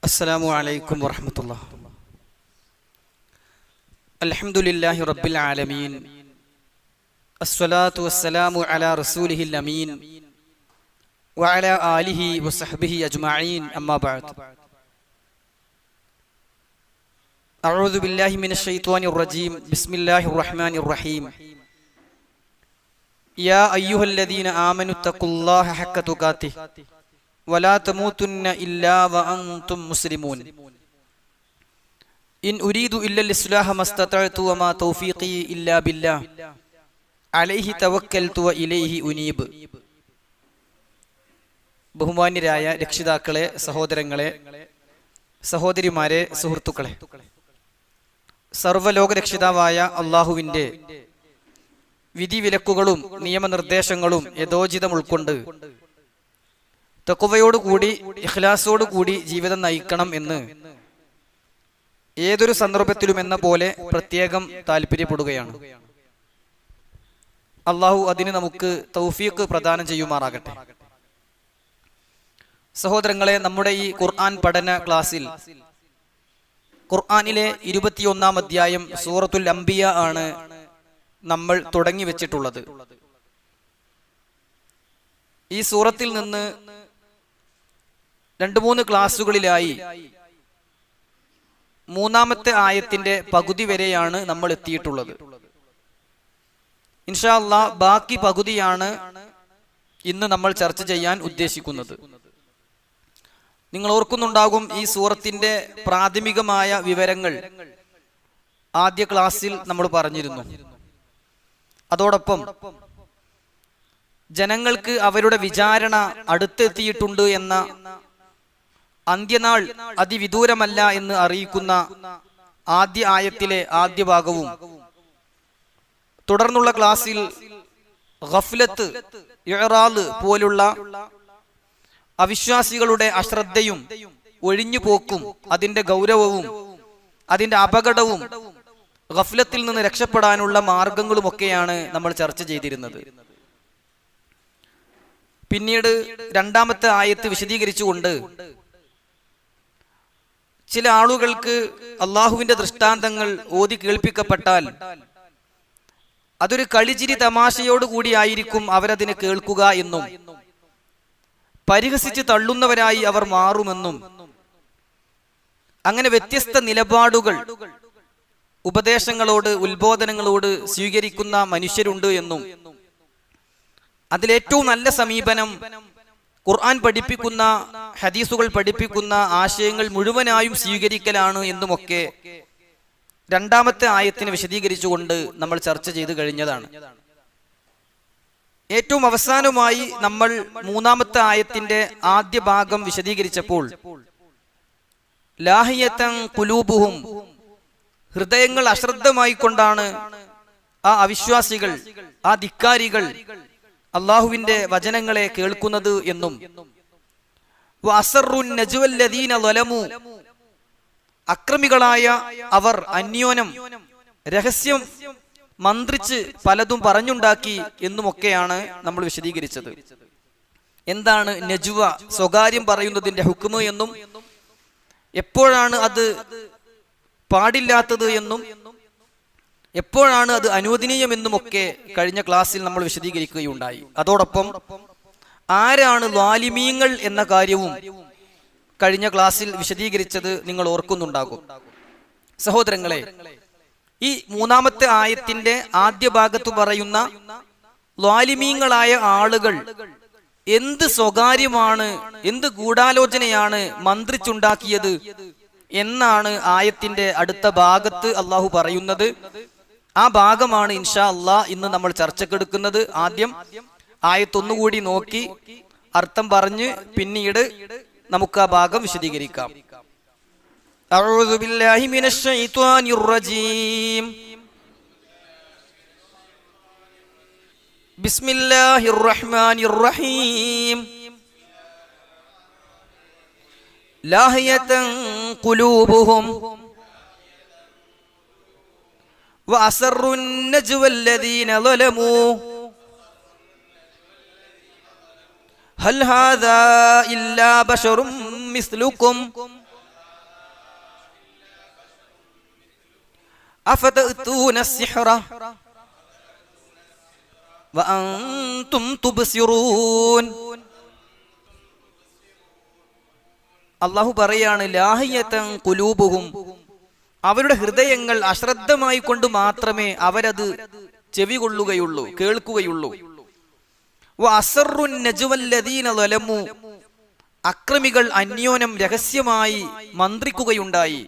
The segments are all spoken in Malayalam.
السلام عليكم ورحمة الله. الحمد لله رب العالمين. الصلاة والسلام على رسوله الأمين وعلى آله وصحبه أجمعين. أما بعد. أعوذ بالله من الشيطان الرجيم. بسم الله الرحمن الرحيم. يا أيها الذين آمنوا اتقوا الله حق تقاته ولا تموتن إلا وأنتم مسلمون. إن أريد إلا الإصلاح ما استطعت وما توفيقي إلا بالله عليه توكلت وإليه أنيب. ബഹുമാന്യരായ രക്ഷിതാക്കളെ, സഹോദരങ്ങളെ, സഹോദരിമാരെ, സുഹൃത്തുക്കളെ, സർവ്വലോക രക്ഷിതാവായ അള്ളാഹുവിൻ്റെ വിധിവിലക്കുകളും നിയമനിർദ്ദേശങ്ങളും യഥോചിതം ഉൾക്കൊണ്ട് തഖ്വയോടുകൂടി ഇഖ്ലാസോടുകൂടി ജീവിതം നയിക്കണം എന്ന് ഏതൊരു സന്ദർഭത്തിലും എന്ന പോലെ പ്രത്യേകം താല്പര്യപ്പെടുകയാണ്. അള്ളാഹു അതിന് നമുക്ക് തൗഫീഖ് പ്രദാനം ചെയ്യുമാറാകട്ടെ. സഹോദരങ്ങളെ, നമ്മുടെ ഈ ഖുർആൻ പഠന ക്ലാസ്സിൽ ഖുർആനിലെ 21-ാം അധ്യായം സൂറത്തുൽ അംബിയ ആണ് നമ്മൾ തുടങ്ങി വെച്ചിട്ടുള്ളത്. ഈ സൂറത്തിൽ നിന്ന് 2-3 ക്ലാസ്സുകളിലായി 3-ാമത്തെ ആയത്തിന്റെ പകുതി വരെയാണ് നമ്മൾ എത്തിയിട്ടുള്ളത്. ഇൻഷാ അല്ലാഹ് ബാക്കി പകുതിയാണ് ഇന്ന് നമ്മൾ ചർച്ച ചെയ്യാൻ ഉദ്ദേശിക്കുന്നത്. നിങ്ങൾ ഓർക്കുന്നുണ്ടാകും, ഈ സൂറത്തിന്റെ പ്രാഥമികമായ വിവരങ്ങൾ ആദ്യ ക്ലാസ്സിൽ നമ്മൾ പറഞ്ഞിരുന്നു. അതോടൊപ്പം ജനങ്ങൾക്ക് അവരുടെ വിചാരണ അടുത്തെത്തിയിട്ടുണ്ട് എന്ന, അന്ത്യനാൾ അതിവിദൂരമല്ല എന്ന് അറിയിക്കുന്ന ആദ്യ ആയത്തിലെ ആദ്യ ഭാഗവും, തുടർന്നുള്ള ക്ലാസ്സിൽ ഗഫ്ലത്ത്, ഇഅ്റാദ് പോലുള്ള അവിശ്വാസികളുടെ അശ്രദ്ധയും ഒഴിഞ്ഞുപോക്കും അതിന്റെ ഗൗരവവും അതിന്റെ അപകടവും ഗഫ്ലത്തിൽ നിന്ന് രക്ഷപ്പെടാനുള്ള മാർഗങ്ങളുമൊക്കെയാണ് നമ്മൾ ചർച്ച ചെയ്തിരുന്നത്. പിന്നീട് 2-ാമത്തെ ആയത്ത് വിശദീകരിച്ചുകൊണ്ട് ചില ആളുകൾക്ക് അള്ളാഹുവിന്റെ ദൃഷ്ടാന്തങ്ങൾ ഓതി കേൾപ്പിക്കപ്പെട്ടാൽ അതൊരു കളിചിരി തമാശയോടുകൂടി ആയിരിക്കും അവരതിനെ കേൾക്കുക എന്നും, പരിഹസിച്ച് തള്ളുന്നവരായി അവർ മാറുമെന്നും, അങ്ങനെ വ്യത്യസ്ത നിലപാടുകൾ ഉപദേശങ്ങളോട്, ഉത്ബോധനങ്ങളോട് സ്വീകരിക്കുന്ന മനുഷ്യരുണ്ട് എന്നും, അതിലേറ്റവും നല്ല സമീപനം ഖുർആൻ പഠിപ്പിക്കുന്ന, ഹദീസുകൾ പഠിപ്പിക്കുന്ന ആശയങ്ങൾ മുഴുവനായും സ്വീകരിക്കലാണ് എന്നുമൊക്കെ 2-ാമത്തെ ആയത്തിനെ വിശദീകരിച്ചുകൊണ്ട് നമ്മൾ ചർച്ച ചെയ്തു കഴിഞ്ഞതാണ്. ഏറ്റവും അവസാനമായി നമ്മൾ 3-ാമത്തെ ആയത്തിന്റെ ആദ്യ ഭാഗം വിശദീകരിച്ചപ്പോൾ ലാഹിയതൻ ഖുലൂബുഹും, ഹൃദയങ്ങൾ അശ്രദ്ധമായി കൊണ്ടാണ് ആ അവിശ്വാസികൾ, ആ ധിക്കാരികൾ അള്ളാഹുവിന്റെ വചനങ്ങളെ കേൾക്കുന്നത് എന്നും, വഅസറുൻ നജ്വല്ലദീന ളലമു, അക്രമികളായ അവർ അന്യോന്യം രഹസ്യം മന്ത്രിച്ച് പലതും പറഞ്ഞുണ്ടാക്കി എന്നുമൊക്കെയാണ് നമ്മൾ വിശദീകരിച്ചത്. എന്താണ് നജ്വ, സ്വകാര്യം പറയുന്നതിന്റെ ഹുക്മ് എന്നും, എപ്പോഴാണ് അത് പാടില്ലാത്തത് എന്നും, എപ്പോഴാണ് അത് അനുവദനീയമെന്നുമൊക്കെ കഴിഞ്ഞ ക്ലാസ്സിൽ നമ്മൾ വിശദീകരിക്കുകയുണ്ടായി. അതോടൊപ്പം ആരാണ് ളാലിമീങ്ങൾ എന്ന കാര്യവും കഴിഞ്ഞ ക്ലാസ്സിൽ വിശദീകരിച്ചത് നിങ്ങൾ ഓർക്കുന്നുണ്ടാകും. സഹോദരങ്ങളെ, ഈ 3-ാമത്തെ ആയത്തിന്റെ ആദ്യ ഭാഗത്ത് പറയുന്ന ളാലിമീങ്ങളായ ആളുകൾ എന്ത് സ്വകാര്യമാണ്, എന്ത് ഗൂഢാലോചനയാണ് മന്ത്രിച്ചുണ്ടാക്കിയത് എന്നാണ് ആയത്തിന്റെ അടുത്ത ഭാഗത്ത് അള്ളാഹു പറയുന്നത്. ആ ഭാഗമാണ് ഇൻഷാ അല്ലാഹ് ഇന്ന് നമ്മൾ ചർച്ചക്കെടുക്കുന്നത്. ആദ്യം ആയത്തൊന്നുകൂടി നോക്കി അർത്ഥം പറഞ്ഞ് പിന്നീട് നമുക്ക് ആ ഭാഗം വിശദീകരിക്കാം. അഊദു ബില്ലാഹി മിനശ് ശൈത്വാനിർ റജീം. ബിസ്മില്ലാഹിർ റഹ്മാനിർ റഹീം. ലാഹിയതൻ ഖുലൂബുഹും വഅസറുൻ നജ്വല്ലദീന ളലമു ഹൽ ഹാദാ ഇല്ലാ ബശറും മിസ്ലുക്കും അഫതഅ്തൂന അസ്സിഹ്റ വഅൻതും തുബ്സിറൂൻ. അല്ലാഹു പറയാണ് ലാഹിയതൻ ഖുലൂബുഹും, അവരുടെ ഹൃദയങ്ങൾ അശ്രദ്ധമായി കൊണ്ട് മാത്രമേ അവരത് ചെവി കൊള്ളുകയുള്ളൂ, കേൾക്കുകയുള്ളൂ. വഅസറുൻ നജ്വല്ലദീന ളലമു, അക്രമികൾ അന്യോന്യം രഹസ്യമായി മന്ത്രിക്കുകയുണ്ടായി.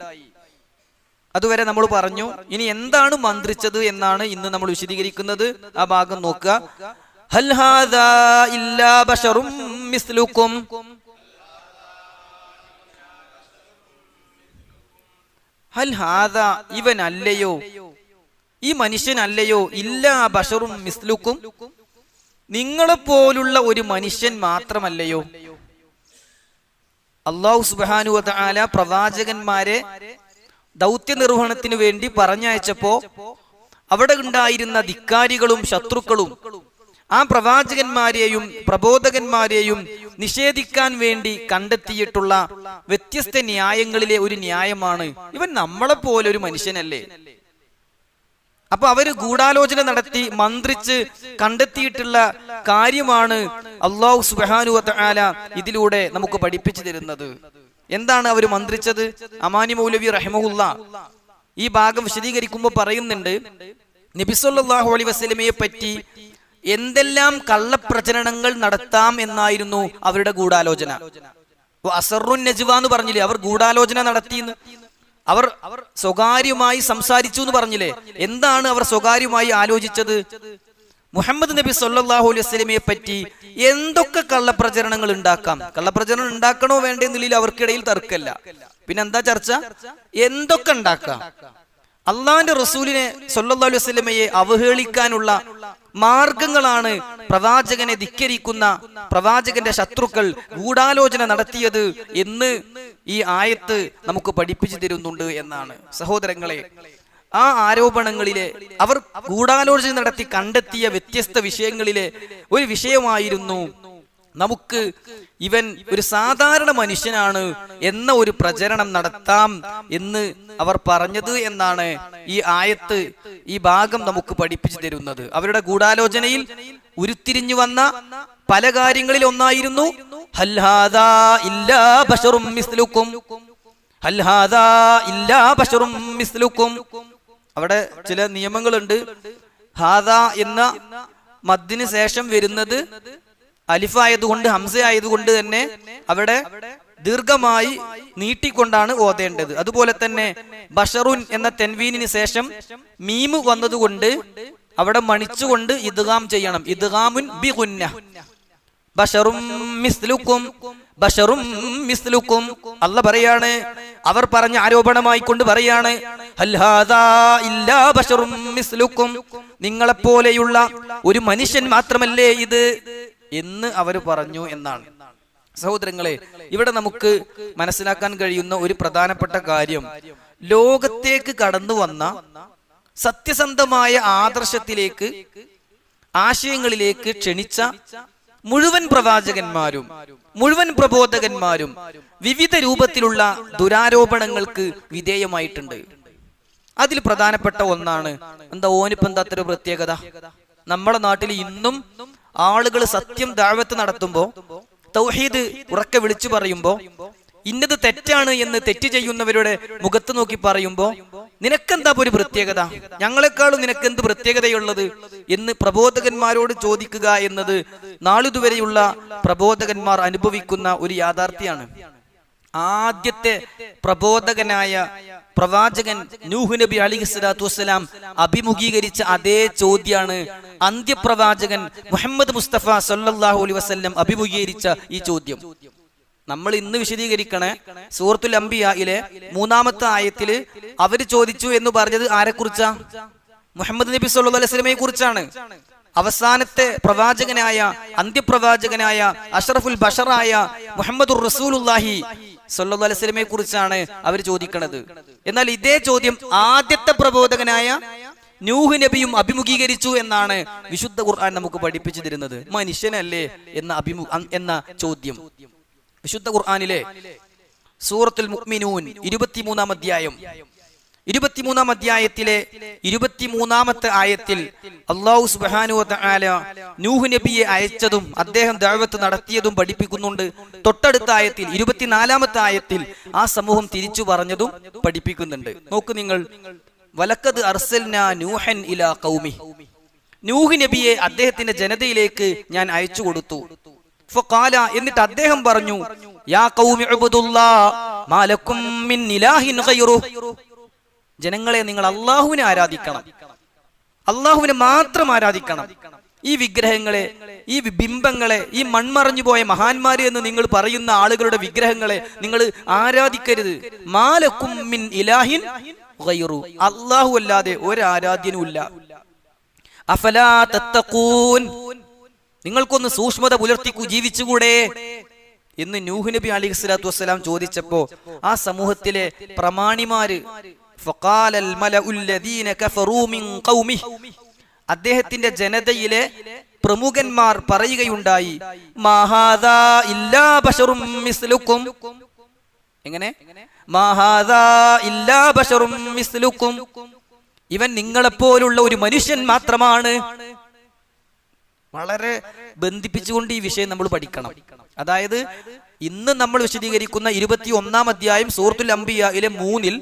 അതുവരെ നമ്മൾ പറഞ്ഞു. ഇനി എന്താണ് മന്ത്രിച്ചത് എന്നാണ് ഇന്ന് നമ്മൾ വിശദീകരിക്കുന്നത്. ആ ഭാഗം നോക്കുക. ഹൽ ഹാദാ ഇല്ലാ ബശറും മിസ്ലുക്കും, ഹൽ ഹാദാ ഇവനല്ലയോ, ഈ മനുഷ്യനല്ലയോ, ഇല്ലാ ബശറും മിസ്ലുക്കും, നിങ്ങളെപ്പോലുള്ള ഒരു മനുഷ്യൻ മാത്രമല്ലയോ. അല്ലാഹു സുബ്ഹാനഹു വ തആല പ്രവാചകന്മാരെ ദൗത്യ നിർവഹണത്തിന് വേണ്ടി പറഞ്ഞയച്ചപ്പോ അവിടെ ഉണ്ടായിരുന്ന ധിക്കാരികളും ശത്രുക്കളും ആ പ്രവാചകന്മാരെയും പ്രബോധകന്മാരെയും നിഷേധിക്കാൻ വേണ്ടി കണ്ടെത്തിയിട്ടുള്ള വ്യത്യസ്ത ന്യായങ്ങളിലെ ഒരു ന്യായമാണ്, ഇവൻ നമ്മളെ പോലെ ഒരു മനുഷ്യനല്ലേ. അപ്പൊ അവര് ഗൂഢാലോചന നടത്തി മന്ത്രിച്ച് കണ്ടെത്തിയിട്ടുള്ള കാര്യമാണ് അല്ലാഹു സുബ്ഹാനഹു വ തആല ഇതിലൂടെ നമുക്ക് പഠിപ്പിച്ചു തരുന്നത്. എന്താണ് അവർ മന്ത്രിച്ചത്? അമാനി മൗലവി റഹിമഹുല്ലാ ഈ ഭാഗം വിശദീകരിക്കുമ്പോൾ പറയുന്നുണ്ട്, നബി സല്ലല്ലാഹു അലൈഹി വസല്ലമയെ പറ്റി എന്തെല്ലാം കള്ളപ്രചരണങ്ങൾ നടത്താം എന്നായിരുന്നു അവരുടെ ഗൂഢാലോചന. അസറുൻ നജ്വ എന്ന് പറഞ്ഞില്ലേ, അവർ ഗൂഢാലോചന നടത്തിയെന്ന്. അവർ സ്വകാര്യമായി സംസാരിച്ചു എന്ന് പറഞ്ഞില്ലേ. എന്താണ് അവർ സ്വകാര്യമായി ആലോചിച്ചത്? മുഹമ്മദ് നബി സല്ലല്ലാഹു അലൈഹി വസല്ലമയെ പറ്റി എന്തൊക്കെ കള്ളപ്രചരണങ്ങൾ ഉണ്ടാക്കാം. കള്ളപ്രചരണം ഉണ്ടാക്കണോ വേണ്ടേ എന്നുള്ളിൽ അവർക്കിടയിൽ തർക്കമില്ല. പിന്നെ എന്താ ചർച്ച? എന്തൊക്കെ ഉണ്ടാക്കാം. അള്ളാഹിന്റെ റസൂലിനെ സല്ലല്ലാഹു അലൈഹി വസല്ലമയെ അവഹേളിക്കാനുള്ള മാർഗങ്ങളാണ് പ്രവാചകനെ ധിക്കരിക്കുന്ന പ്രവാചകന്റെ ശത്രുക്കൾ ഗൂഢാലോചന നടത്തിയത് എന്ന് ഈ ആയത്ത് നമുക്ക് പഠിപ്പിച്ചു തരുന്നുണ്ട് എന്നാണ്. സഹോദരങ്ങളെ, ആ ആരോപണങ്ങളിലെ അവർ ഗൂഢാലോചന നടത്തി കണ്ടെത്തിയ വ്യത്യസ്ത വിഷയങ്ങളിലെ ഒരു വിഷയമായിരുന്നു നമുക്ക് ഇവൻ ഒരു സാധാരണ മനുഷ്യനാണ് എന്ന ഒരു പ്രചരണം നടത്താം എന്ന് അവർ പറഞ്ഞത് എന്നാണ് ഈ ആയത്ത്, ഈ ഭാഗം നമുക്ക് പഠിപ്പിച്ചു തരുന്നത്. അവരുടെ ഗൂഢാലോചനയിൽ ഉരുത്തിരിഞ്ഞു വന്ന പല കാര്യങ്ങളിൽ ഒന്നായിരുന്നു ഹൽ ഹാദാ ഇല്ലാ ബശറും മിസ്ലുക്കും, ഹൽ ഹാദാ ഇല്ലാ ബശറും മിസ്ലുക്കും. അവിടെ ചില നിയമങ്ങളുണ്ട്. ഹാദാ എന്ന മദ്ദിന് ശേഷം വരുന്നത് അലിഫ് ആയതുകൊണ്ട്, ഹംസ ആയതുകൊണ്ട് തന്നെ അവിടെ ദീർഘമായി നീട്ടിക്കൊണ്ടാണ് ഓതേണ്ടത്. അതുപോലെ തന്നെ ബഷറുൻ എന്ന തെൻവീനിന് ശേഷം മീമ് വന്നതുകൊണ്ട് അവിടെ മണിച്ചുകൊണ്ട് ഇദ്ഗാം ചെയ്യണം. ഇദ്ഗാമുൻ ബിഗുന്ന. ബശറും മിസ്ലുക്കും, ബശറും മിസ്ലുക്കും. അല്ലാഹ് പറയാണ്, അവർ പറഞ്ഞ ആരോപണമായി കൊണ്ട് പറയാണ് ഹൽ ഹാദാ ഇല്ലാ ബശറും മിസ്ലുക്കും, നിങ്ങളെപ്പോലെയുള്ള ഒരു മനുഷ്യൻ മാത്രമല്ലേ ഇത് എന്ന് അവർ പറഞ്ഞു എന്നാണ്. സഹോദരങ്ങളെ, ഇവിടെ നമുക്ക് മനസ്സിലാക്കാൻ കഴിയുന്ന ഒരു പ്രധാനപ്പെട്ട കാര്യം, ലോകത്തേക്ക് കടന്നു വന്ന സത്യസന്ധമായ ആദർശത്തിലേക്ക്, ആശയങ്ങളിലേക്ക് ക്ഷണിച്ച മുഴുവൻ പ്രവാചകന്മാരും മുഴുവൻ പ്രബോധകന്മാരും വിവിധ രൂപത്തിലുള്ള ദുരാരോപണങ്ങൾക്ക് വിധേയമായിട്ടുണ്ട്. അതിൽ പ്രധാനപ്പെട്ട ഒന്നാണ്, എന്താ ഓനിപ്പം എന്താ അത്ര പ്രത്യേകത? നമ്മുടെ നാട്ടിൽ ഇന്നും ആളുകൾ സത്യം ദഅവത്ത് നടത്തുമ്പോ, തൗഹീദ് ഉറക്കെ വിളിച്ചു പറയുമ്പോ, ഇന്നത് തെറ്റാണ് എന്ന് തെറ്റ് ചെയ്യുന്നവരുടെ മുഖത്ത് നോക്കി പറയുമ്പോ, നിനക്കെന്താ ഒരു പ്രത്യേകത, ഞങ്ങളെക്കാളും നിനക്കെന്ത് പ്രത്യേകതയുള്ളത് എന്ന് പ്രബോധകന്മാരോട് ചോദിക്കുക എന്നത് നാളിതുവരെയുള്ള പ്രബോധകന്മാർ അനുഭവിക്കുന്ന ഒരു യാഥാർത്ഥ്യമാണ്. ആദ്യത്തെ പ്രബോധകനായ പ്രവാചകൻ നൂഹ് നബി അലൈഹിസ്സലാത്തു വസ്സലാം അഭിമുഖീകരിച്ച അതേ ചോദ്യമാണ് അന്ത്യപ്രവാചകൻ മുഹമ്മദ് മുസ്തഫ സല്ലല്ലാഹു അലൈഹി വസല്ലം അഭിമുഖീകരിച്ച ഈ ചോദ്യം. നമ്മൾ ഇന്ന് വിശദീകരിക്കണേ സൂറത്തുൽ അംബിയായിലെ 3-ാമത്തെ ആയത്തില് അവര് ചോദിച്ചു എന്ന് പറഞ്ഞത് ആരെക്കുറിച്ചാ? മുഹമ്മദ് നബി സല്ലല്ലാഹു അലൈഹി വസല്ലമയെ കുറിച്ചാണ്. അവസാനത്തെ പ്രവാചകനായ, അന്ത്യപ്രവാചകനായ, അഷ്റഫുൽ ബഷറായ മുഹമ്മദുർ റസൂലുള്ളാഹി സല്ലല്ലാഹു അലൈഹി വസല്ലമയെ കുറിച്ചാണ് അവർ ചോദിക്കുന്നത്. എന്നാൽ ഇതേ ചോദ്യം ആദ്യത്തെ പ്രബോധകനായ നൂഹ് നബിയും അഭിമുഖീകരിച്ചു എന്നാണ് വിശുദ്ധ ഖുർആൻ നമുക്ക് പഠിപ്പിച്ചു തരുന്നത്. മനുഷ്യനല്ലേ എന്ന ചോദ്യം വിശുദ്ധ ഖുർആനിലെ സൂറത്തുൽ മുഅ്മിനൂൻ 23-ാം അധ്യായം 23-ാം അധ്യായത്തിലെ 23-ാമത്തെ ആയത്തിൽ അല്ലാഹു സുബ്ഹാനഹു വ തആല നൂഹ് നബിയെ അയച്ചതും അദ്ദേഹം ദഅവത്ത് നടത്തിയതും പഠിപ്പിക്കുന്നുണ്ട്. തൊട്ടടുത്ത ആയത്തിൽ 24-ാമത്തെ ആയത്തിൽ ആ സമൂഹം തിരിച്ചു പറഞ്ഞതും പഠിപ്പിക്കുന്നുണ്ട്. നോക്കൂ നിങ്ങൾ, വലഖദ് അർസൽനാ നൂഹൻ ഇലാ ഖൗമി, നൂഹ് നബിയെ അദ്ദേഹത്തിന്റെ ജനതയിലേക്ക് ഞാൻ അയച്ചു കൊടുത്തു. ഫഖാല, എന്നിട്ട് അദ്ദേഹം പറഞ്ഞു, യാ ഖൗമി ഉബ്ദുല്ലാഹ് മാ ലക്കും മിൻ ഇലാഹിൻ ഗൈറുഹു, ജനങ്ങളെ നിങ്ങൾ അള്ളാഹുവിനെ ആരാധിക്കണം, അള്ളാഹുവിനെ മാത്രം ആരാധിക്കണം. ഈ വിഗ്രഹങ്ങളെ, ഈ ബിംബങ്ങളെ, ഈ മൺമറഞ്ഞു പോയ മഹാന്മാരെ എന്ന് നിങ്ങൾ പറയുന്ന ആളുകളുടെ വിഗ്രഹങ്ങളെ നിങ്ങൾ ആരാധിക്കരുത്. മാലക്കും മിൻ ഇലാഹിൻ ഗൈറു, അള്ളാഹു അല്ലാതെ ഒരു ആരാധ്യനുമില്ല. അഫലാ തത്തഖൂൻ, നിങ്ങൾക്കൊന്ന് സൂക്ഷ്മത പുലർത്തിക്കൂ, ജീവിച്ചുകൂടെ എന്ന് നൂഹ് നബി അലൈഹിസ്സലാത്തു വസ്സലാം ചോദിച്ചപ്പോ ആ സമൂഹത്തിലെ പ്രമാണിമാര്, ഫഖാലൽ മലഉൽ ലദീന കഫറൂ മിൻ ഖൗമിഹി, അദ്ദേഹത്തിന്റെ ജനതയിലെ പ്രമുഖന്മാർ പറയുകയുണ്ടായി, മാ ഹാദാ ഇല്ലാ ബശറും മിസ്ലുക്കും, എങ്ങനെ, മാ ഹാദാ ഇല്ലാ ബശറും മിസ്ലുക്കും, ഇവൻ നിങ്ങളെപ്പോലുള്ള ഒരു മനുഷ്യൻ മാത്രമാണ്. വളരെ ബന്ധിപ്പിച്ചുകൊണ്ട് ഈ വിഷയം നമ്മൾ പഠിക്കണം. അതായത് ഇന്ന് നമ്മൾ വിശദീകരിക്കുന്ന 21-ാം അധ്യായം സൂറത്തുൽ അംബിയായിലെ 3-ൽ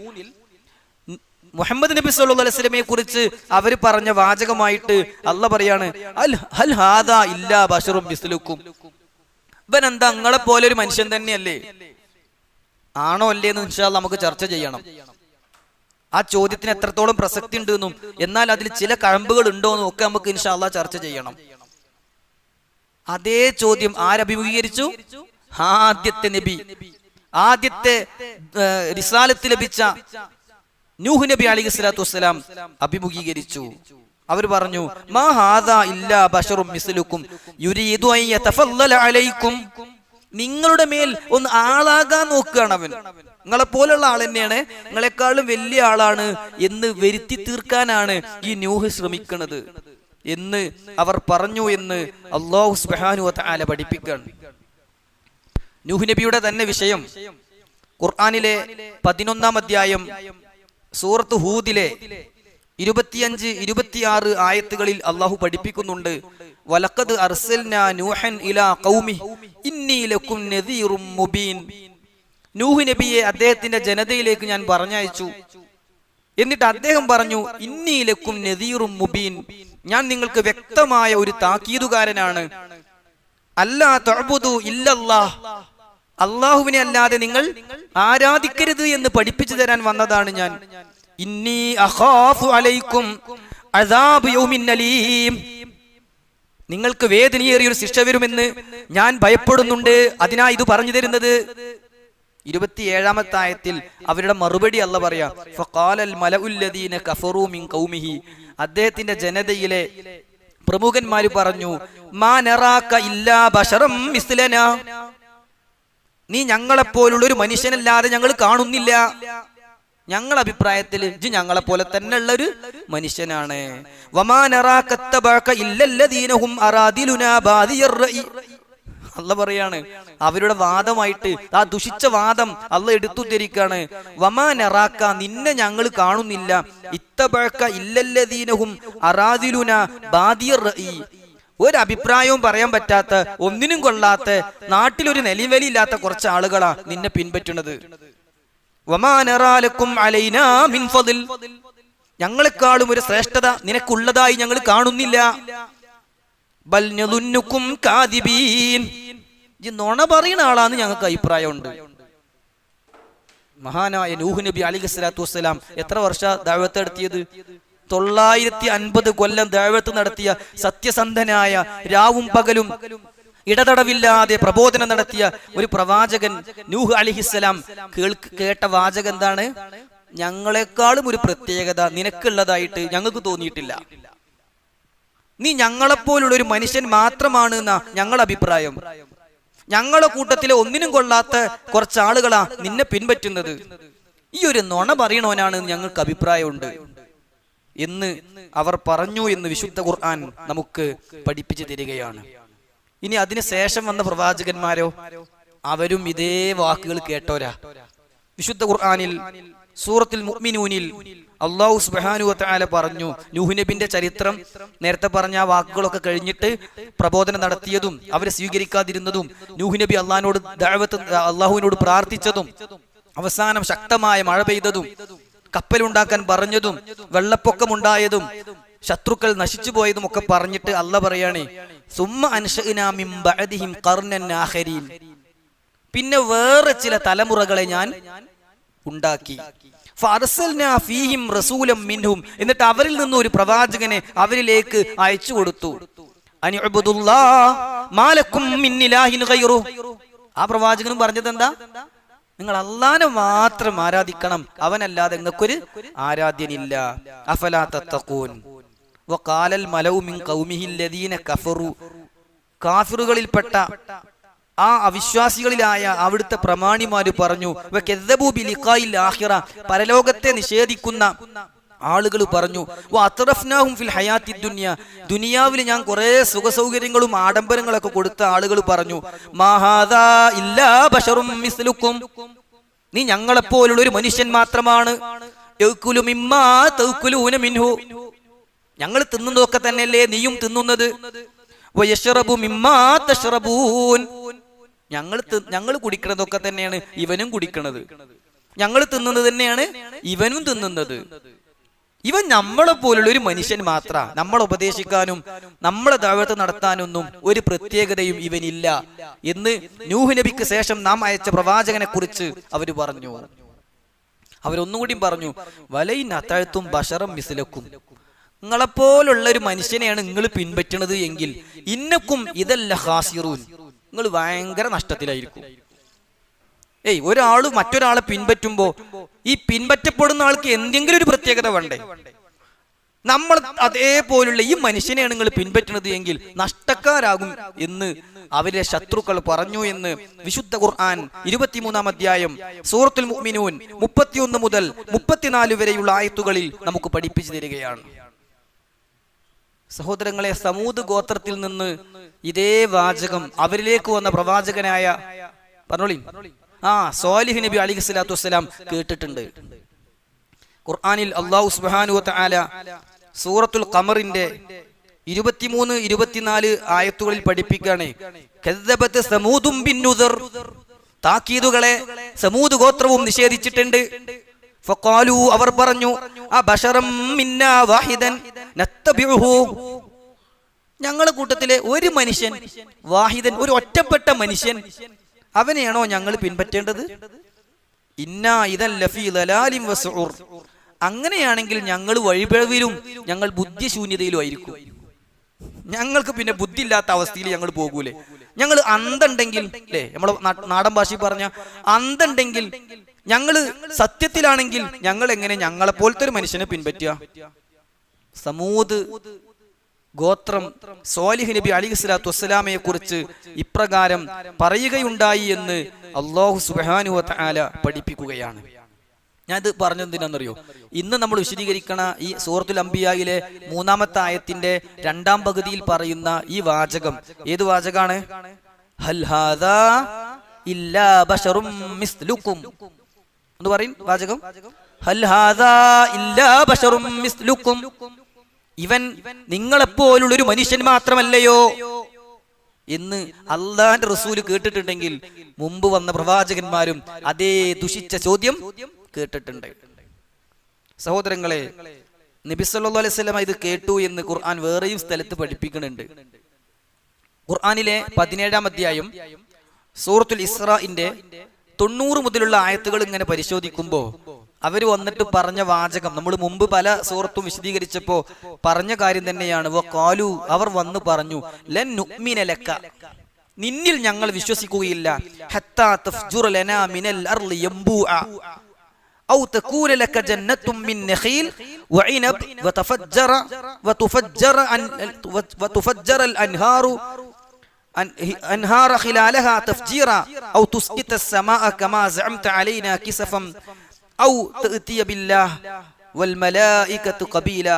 മുഹമ്മദ് നബി സല്ലല്ലാഹു അലൈഹി വസല്ലമയെ കുറിച്ച് അവർ പറഞ്ഞ വാചകമായിട്ട് അല്ലാഹ് പറയാണ്, ഹൽ ഹാദാ ഇല്ലാ ബശറും മിസ്ലുക്കും, ഇവൻ എന്താ നിങ്ങളെ പോലെ ഒരു മനുഷ്യൻ തന്നെയല്ലേ? ആണോ അല്ലേ എന്ന് ഇൻഷാ അല്ലാഹ് നമുക്ക് ചർച്ച ചെയ്യണം. ആ ചോദ്യത്തിന് എത്രത്തോളം പ്രസക്തി ഉണ്ട് എന്നും എന്നാൽ അതിൽ ചില കഴമ്പുകൾ ഉണ്ടോ എന്നും ഒക്കെ നമുക്ക് ഇൻഷാ അല്ലാഹ് ചർച്ച ചെയ്യണം. അതേ ചോദ്യം ആരഭിമുഖീകരിച്ചു? ആദ്യത്തെ നബി, ആദ്യത്തെ റിസാലത്ത് ലഭിച്ച നൂഹ് നബി അലൈഹിസ്സലാത്തു വസ്സലാം അഭിമുഖീകരിച്ചു. അവർ പറഞ്ഞു, മാ ഹാദാ ഇല്ലാ ബശറും മിസ്ലുക്കും യുരീദു അൻ യതഫല്ലല അലൈക്കും, നിങ്ങളുടെ മേൽ ഒന്ന് ആളാകാൻ നോക്കുകയാണ് അവൻ, നിങ്ങളെ പോലുള്ള ആൾ തന്നെയാണ്, നിങ്ങളെക്കാളും വലിയ ആളാണ് എന്ന് വരുത്തി തീർക്കാനാണ് ഈ നൂഹ് ശ്രമിക്കുന്നത് എന്ന് അവർ പറഞ്ഞു എന്ന് അല്ലാഹു സുബ്ഹാനഹു വ തആല പഠിപ്പിക്കുകയാണ്. നൂഹ് നബിയുടെ തന്നെ വിഷയം ഖുർആനിലെ 11-ാം അധ്യായം സൂറത്ത് ഹൂദിലെ 25-26 ആയത്തുകളിൽ അല്ലാഹു പഠിപ്പിക്കുന്നുണ്ട്, വലഖദ് അർസൽനാ നൂഹൻ ഇലാ ഖൗമിഹി ഇന്നി ലക്കും നദീറും മുബീൻ, നൂഹ് നബിയെ അദ്ദേഹത്തിന്റെ ജനതയിലേക്ക് ഞാൻ പറഞ്ഞയച്ചു. എന്നിട്ട് അദ്ദേഹം പറഞ്ഞു, ഇന്നി ലക്കും നദീറും മുബീൻ, ഞാൻ നിങ്ങൾക്ക് വ്യക്തമായ ഒരു താക്കീതുകാരനാണ്. അല്ലാ തഅബുദു ഇല്ലല്ലാഹ്, അള്ളാഹുവിനെ അല്ലാതെ നിങ്ങൾ ആരാധിക്കരുത് എന്ന് പഠിപ്പിച്ചു തരാൻ വന്നതാണ് ഞാൻ. ഇന്നി അഖാഫു അലൈക്കും അദാബ് യൗമിൻ അലീം, നിങ്ങൾക്ക് വേദനയേറിയ ഒരു ശിക്ഷ വരുമെന്ന് ഞാൻ ഭയപ്പെടുന്നുണ്ട്, അതിനാ ഇത് പറഞ്ഞു തരുന്നത്. 27-ാമത്തെ ആയത്തിൽ അവരുടെ മറുപടി അല്ലാഹ് പറയാ, ഫഖാലൽ മലഉൽ ലദീന കഫറൂ മിൻ ഖൗമിഹി, അദ്ദേഹത്തിന്റെ ജനതയിലെ പ്രമുഖന്മാർ പറഞ്ഞു, മാ നറാക ഇല്ലാ ബശറം മിസ്ലനാ, നീ ഞങ്ങളെപ്പോലുള്ള ഒരു മനുഷ്യനല്ലാതെ ഞങ്ങൾ കാണുന്നില്ല, ഞങ്ങളുടെ അഭിപ്രായത്തിൽ ഇജ്ജ് ഞങ്ങളെ പോലെ തന്നെ ഉള്ള ഒരു മനുഷ്യനാണ്. വമാ നറാക തബഅക ഇല്ലല്ലദീന ഹും അറാദിലുനാ ബാദിയർ റഅി, അല്ലാഹ് പറയാണ് അവരുടെ വാദമായിട്ട് ആ ദുഷിച്ച വാദം അല്ലാഹ് എടുത്തു ധരിക്കാണ്. വമാ നറാക, നിന്നെ ഞങ്ങൾ കാണുന്നില്ല, ഇത്തബഅക ഇല്ലല്ലദീന ഹും അറാദിലുനാ ബാദിയർ റഅി, ഒരു അഭിപ്രായവും പറയാൻ പറ്റാത്ത, ഒന്നിനും കൊള്ളാത്ത, നാട്ടിലൊരു നെലിവലിയില്ലാത്ത കുറച്ച് ആളുകളാ നിന്നെ പിൻപറ്റുന്നത്. വമാ നറാ ലക്കും അലൈനാ മിൻ ഫളിൽ, ഞങ്ങളെക്കാളും ഒരു ശ്രേഷ്ഠത നിനക്കുള്ളതായി ഞങ്ങൾ കാണുന്നില്ല. ബൽ നദുന്നുക്കും കാദിബീൻ, ഈ നുണ പറയുന്ന ആളാന്ന് ഞങ്ങൾക്ക് അഭിപ്രായമുണ്ട്. മഹാനായ നൂഹ് നബി അലൈഹിസ്സലാത്തു വസ്സലാം എത്ര വർഷ ദഅവത്ത് നടത്തിയത്? 950 കൊല്ലം ദഅവത്ത് നടത്തിയ സത്യസന്ധനായ, രാവും പകലും ഇടതടവില്ലാതെ പ്രബോധനം നടത്തിയ ഒരു പ്രവാചകൻ നൂഹ് അലൈഹിസ്സലാം കേട്ട വാചകം എന്താണ്? ഞങ്ങളെക്കാളും ഒരു പ്രത്യേകത നിനക്കുള്ളതായിട്ട് ഞങ്ങൾക്ക് തോന്നിയിട്ടില്ല, നീ ഞങ്ങളെപ്പോലുള്ള ഒരു മനുഷ്യൻ മാത്രമാണ് എന്നാ ഞങ്ങളുടെ അഭിപ്രായം, ഞങ്ങളുടെ കൂട്ടത്തിലെ ഒന്നിനും കൊള്ളാത്ത കുറച്ച് ആളുകളാ നിന്നെ പിൻപറ്റുന്നത്, ഈ ഒരു നുണ പറയണവനാണ് ഞങ്ങൾക്ക് അഭിപ്രായമുണ്ട് എന്ന് അവർ പറഞ്ഞു എന്ന് വിശുദ്ധ ഖുർആൻ നമുക്ക് പഠിപ്പിച്ചു തരികയാണ്. ഇനി അതിന് ശേഷം വന്ന പ്രവാചകന്മാരോ, അവരും ഇതേ വാക്കുകൾ കേട്ടോരാ. വിശുദ്ധ ഖുർആനിൽ സൂറത്തുൽ മുഅ്മിനൂനിൽ അല്ലാഹു സുബ്ഹാനഹു വ തആല പറഞ്ഞു, നൂഹ് നബിന്റെ ചരിത്രം നേരത്തെ പറഞ്ഞ ആ വാക്കുകളൊക്കെ കഴിഞ്ഞിട്ട് പ്രബോധനം നടത്തിയതും അവരെ സ്വീകരിക്കാതിരുന്നതും നൂഹ് നബി അള്ളാഹുവിനോട് പ്രാർത്ഥിച്ചതും അവസാനം ശക്തമായ മഴ പെയ്തതും കപ്പലുണ്ടാക്കാൻ പറഞ്ഞതും വെള്ളപ്പൊക്കമുണ്ടായതും ശത്രുക്കൾ നശിച്ചു പോയതും ഒക്കെ പറഞ്ഞിട്ട് അല്ലാഹ് പറയാണ്, സുമ്മ അൻശഅനാ മിൻ ബഅദിഹിം ഖർനൻ ആഖരീൻ, പിന്നെ വേറെ ചില തലമുറകളെ ഞാൻ ഉണ്ടാക്കി. ഫഅർസൽനാ ഫീഹിം റസൂലൻ മിൻഹും, എന്നിട്ട് അവരിൽ നിന്ന് ഒരു പ്രവാചകനെ അവരിലേക്ക് അയച്ചു കൊടുത്തു. അനിഉബുദുല്ലാഹ് മാ ലക്കും മിൻ ഇലാഹിൻ ഗൈറു, ആ പ്രവാചകനും പറഞ്ഞത് എന്താ? നിങ്ങൾ അല്ലാഹനെ മാത്രം ആരാധിക്കണം, അവനല്ലാതെ നിങ്ങൾക്കൊരു ആരാധ്യനില്ല. അഫലാ തത്തഖൂൻ വഖാലൽ മലഉ മിൻ ഖൗമിഹി അല്ലദീന കഫറു, കാഫിറുകളിൽപ്പെട്ട ആ അവിശ്വാസികളിലായ അവിടുത്തെ പ്രമാണിമാര് പറഞ്ഞു, വകദ്ദബൂ ബിലിഖാഇൽ ആഖിറ, പരലോകത്തെ നിഷേധിക്കുന്ന ആളുകൾ പറഞ്ഞു, വഅത്രഫ്നാഹും ഫിൽ ഹയാത്തി ദുനിയ, ദുനിയാവിൽ ഞാൻ കുറേ സുഖസൗകര്യങ്ങളും ആഡംബരങ്ങളൊക്കെ കൊടുത്ത ആളുകൾ പറഞ്ഞു, മാ ഹാദാ ഇല്ലാ ബശറും മിസ്ലുക്കും, നീ ഞങ്ങളെപ്പോലുള്ള ഒരു മനുഷ്യൻ മാത്രമാണ്. യഅ്കുലു മിമ്മാ തഅ്കുലൂന മിൻഹു, ഞങ്ങൾ തിന്നുന്നതൊക്കെ തന്നെയല്ലേ നീയും തിന്നുന്നത്. വയശ്റബു മിമ്മാ തശ്റബൂൻ, ഞങ്ങൾ കുടിക്കുന്നതൊക്കെ തന്നെയാണ് ഇവനും കുടിക്കുന്നത്. ഞങ്ങൾ തിന്നുന്നത് തന്നെയാണ് ഇവനും തിന്നുന്നത്. ഇവൻ നമ്മളെ പോലുള്ള ഒരു മനുഷ്യൻ മാത്ര, നമ്മളെ ഉപദേശിക്കാനും നമ്മളെ ദഅവത്ത് നടത്താനൊന്നും ഒരു പ്രത്യേകതയും ഇവനില്ല എന്ന് നൂഹ് നബിക്ക് ശേഷം നാം അയച്ച പ്രവാചകനെ കുറിച്ച് അവര് പറഞ്ഞു. അവരൊന്നുകൂടി പറഞ്ഞു, വലൈൻ അതഅ്തും ബശറം മിസ്ലക്കും, നിങ്ങളെപ്പോലുള്ള ഒരു മനുഷ്യനെയാണ് നിങ്ങൾ പിൻപറ്റുന്നത് എങ്കിൽ ഇന്നക്കും ഇദല്ല ഖാസിറൂൻ, നിങ്ങൾ ഭയങ്കര നഷ്ടത്തിലായിരിക്കും. ഒരാള് മറ്റൊരാളെ പിൻപറ്റുമ്പോ ഈ പിൻപറ്റപ്പെടുന്ന ആൾക്ക് എന്തെങ്കിലും ഒരു പ്രത്യേകത വേണ്ടേ? നമ്മൾ അതേപോലുള്ള ഈ മനുഷ്യനെയാണ് നിങ്ങൾ പിൻപറ്റുന്നത് എങ്കിൽ നഷ്ടക്കാരാകും എന്ന് അവരെ ശത്രുക്കൾ പറഞ്ഞു എന്ന് വിശുദ്ധ ഖുർആൻ 23-ാം അധ്യായം സൂറത്തുൽ മുഅ്മിനൂൻ 31 മുതൽ 34 വരെയുള്ള ആയത്തുകളിൽ നമുക്ക് പഠിപ്പിച്ചു തരികയാണ്. സഹോദരങ്ങളെ, സമൂദ് ഗോത്രത്തിൽ നിന്ന് ഇതേ വാചകം അവരിലേക്ക് വന്ന പ്രവാചകനായ സ്വാലിഹ് നബി അലൈഹി സ്വലാത്തു വസ്സലാം കേട്ടിട്ടുണ്ട്. ഖുർആനിൽ അല്ലാഹു സുബ്ഹാനഹു വ തആല സൂറത്തുൽ ഖമറിന്റെ 23-24 ആയത്തുകളിൽ പഠിപ്പിക്കുകയാണ്, കദ്ദബത് സമൂദും ബിന്നുദർ, താക്കീതുകളെ സമൂദ് ഗോത്രവും നിഷേധിച്ചിട്ടുണ്ട്. ഫഖാലു, അവർ പറഞ്ഞു, അബശറം മിന്നാ വാഹിദൻ നത്തബിഉഹു, ഞങ്ങളുടെ കൂട്ടത്തിലെ ഒരു മനുഷ്യൻ, വാഹിദൻ ഒരു ഒറ്റപ്പെട്ട മനുഷ്യൻ, അവനെയാണോ ഞങ്ങൾ പിൻപറ്റേണ്ടത്? ഇന്നാ ഇദൻ ലഫീ ദലാലിൻ വസുഉർ, അങ്ങനെയാണെങ്കിൽ ഞങ്ങൾ വഴിപിഴവിലും ഞങ്ങൾ ബുദ്ധിശൂന്യതയിലും ആയിരിക്കും. ഞങ്ങൾക്ക് പിന്നെ ബുദ്ധി ഇല്ലാത്ത അവസ്ഥയിൽ ഞങ്ങൾ പോകൂലേ? ഞങ്ങൾ അന്തണ്ടെങ്കിൽ, അല്ലേ, നമ്മളെ നാടൻ ഭാഷയിൽ പറഞ്ഞ അന്തണ്ടെങ്കിൽ, ഞങ്ങള് സത്യത്തിലാണെങ്കിൽ ഞങ്ങൾ എങ്ങനെ ഞങ്ങളെ പോലത്തെ ഒരു മനുഷ്യനെ പിൻപറ്റുക? സമൂദ് ഗോത്രം സ്വാലിഹ് നബി അലൈഹി സ്വലാത്തു വസ്സലാമയെ കുറിച്ച് ഇപ്രകാരം പറയുകയുണ്ടായി എന്ന് അല്ലാഹു സുബ്ഹാനഹു വ തആല പഠിപ്പിക്കുകയാണ്. ഞാൻ ഇത് പറഞ്ഞെന്തിനാണെന്നറിയോ? ഇന്ന് നമ്മൾ വിശദീകരിക്കണ ഈ സൂറത്തുൽ അംബിയായിലെ 3-ാമത്തെ ആയത്തിന്റെ 2-ാം പകുതിയിൽ പറയുന്ന ഈ വാചകം ഏത് വാചകാണ്? ഹൽ ഹാദാ ഇല്ലാ ബശറും മിസ്ലുക്കും എന്ന് പറയും വാചകം. ഹൽ ഹാദാ ഇല്ലാ ബശറും മിസ്ലുക്കും, ഇവൻ നിങ്ങളെപ്പോലുള്ള ഒരു മനുഷ്യൻ മാത്രമല്ലയോ എന്ന് അല്ലാഹുവിന്റെ റസൂല് കേട്ടിട്ടുണ്ടെങ്കിൽ മുമ്പ് വന്ന പ്രവാചകന്മാരും അതേ ദുഷിച്ച ചോദ്യം കേട്ടിട്ടുണ്ട്. സഹോദരങ്ങളെ, നബി സല്ലല്ലാഹു അലൈഹി വസല്ലം ഇത് കേട്ടു എന്ന് ഖുർആൻ വേറെയും സ്ഥലത്ത് പഠിപ്പിക്കുന്നുണ്ട്. ഖുർആനിലെ 17-ാം അധ്യായം സൂറത്തുൽ ഇസ്രാഇന്റെ 90 മുതലുള്ള ആയത്തുകൾ ഇങ്ങനെ പരിശോധിക്കുമ്പോ അവര് വന്നിട്ട് പറഞ്ഞ വാചകം നമ്മൾ മുമ്പ് പല സൂറത്തും വിശദീകരിച്ചപ്പോ പറഞ്ഞ കാര്യം തന്നെയാണ്. വഖാലു, അവർ വന്ന് പറഞ്ഞു, ലൻ നുഅ്മിന ലക, നിന്നിൽ ഞങ്ങൾ വിശ്വസിക്കുകയില്ല, ഹത്താ തഫ്ജുറ ലനാ മിനൽ അർളി യംബൂഅ ഔ തകൂന ലക ജന്നത്തും മിൻ നഖീൽ വഇനബ് വതുഫജ്ജറ അൽ അൻഹാറു أنهار خلالها تفجيرا أو تسقط السماء كما زعمت علينا كسفا أو تأتي بالله والملائكة قبيلا.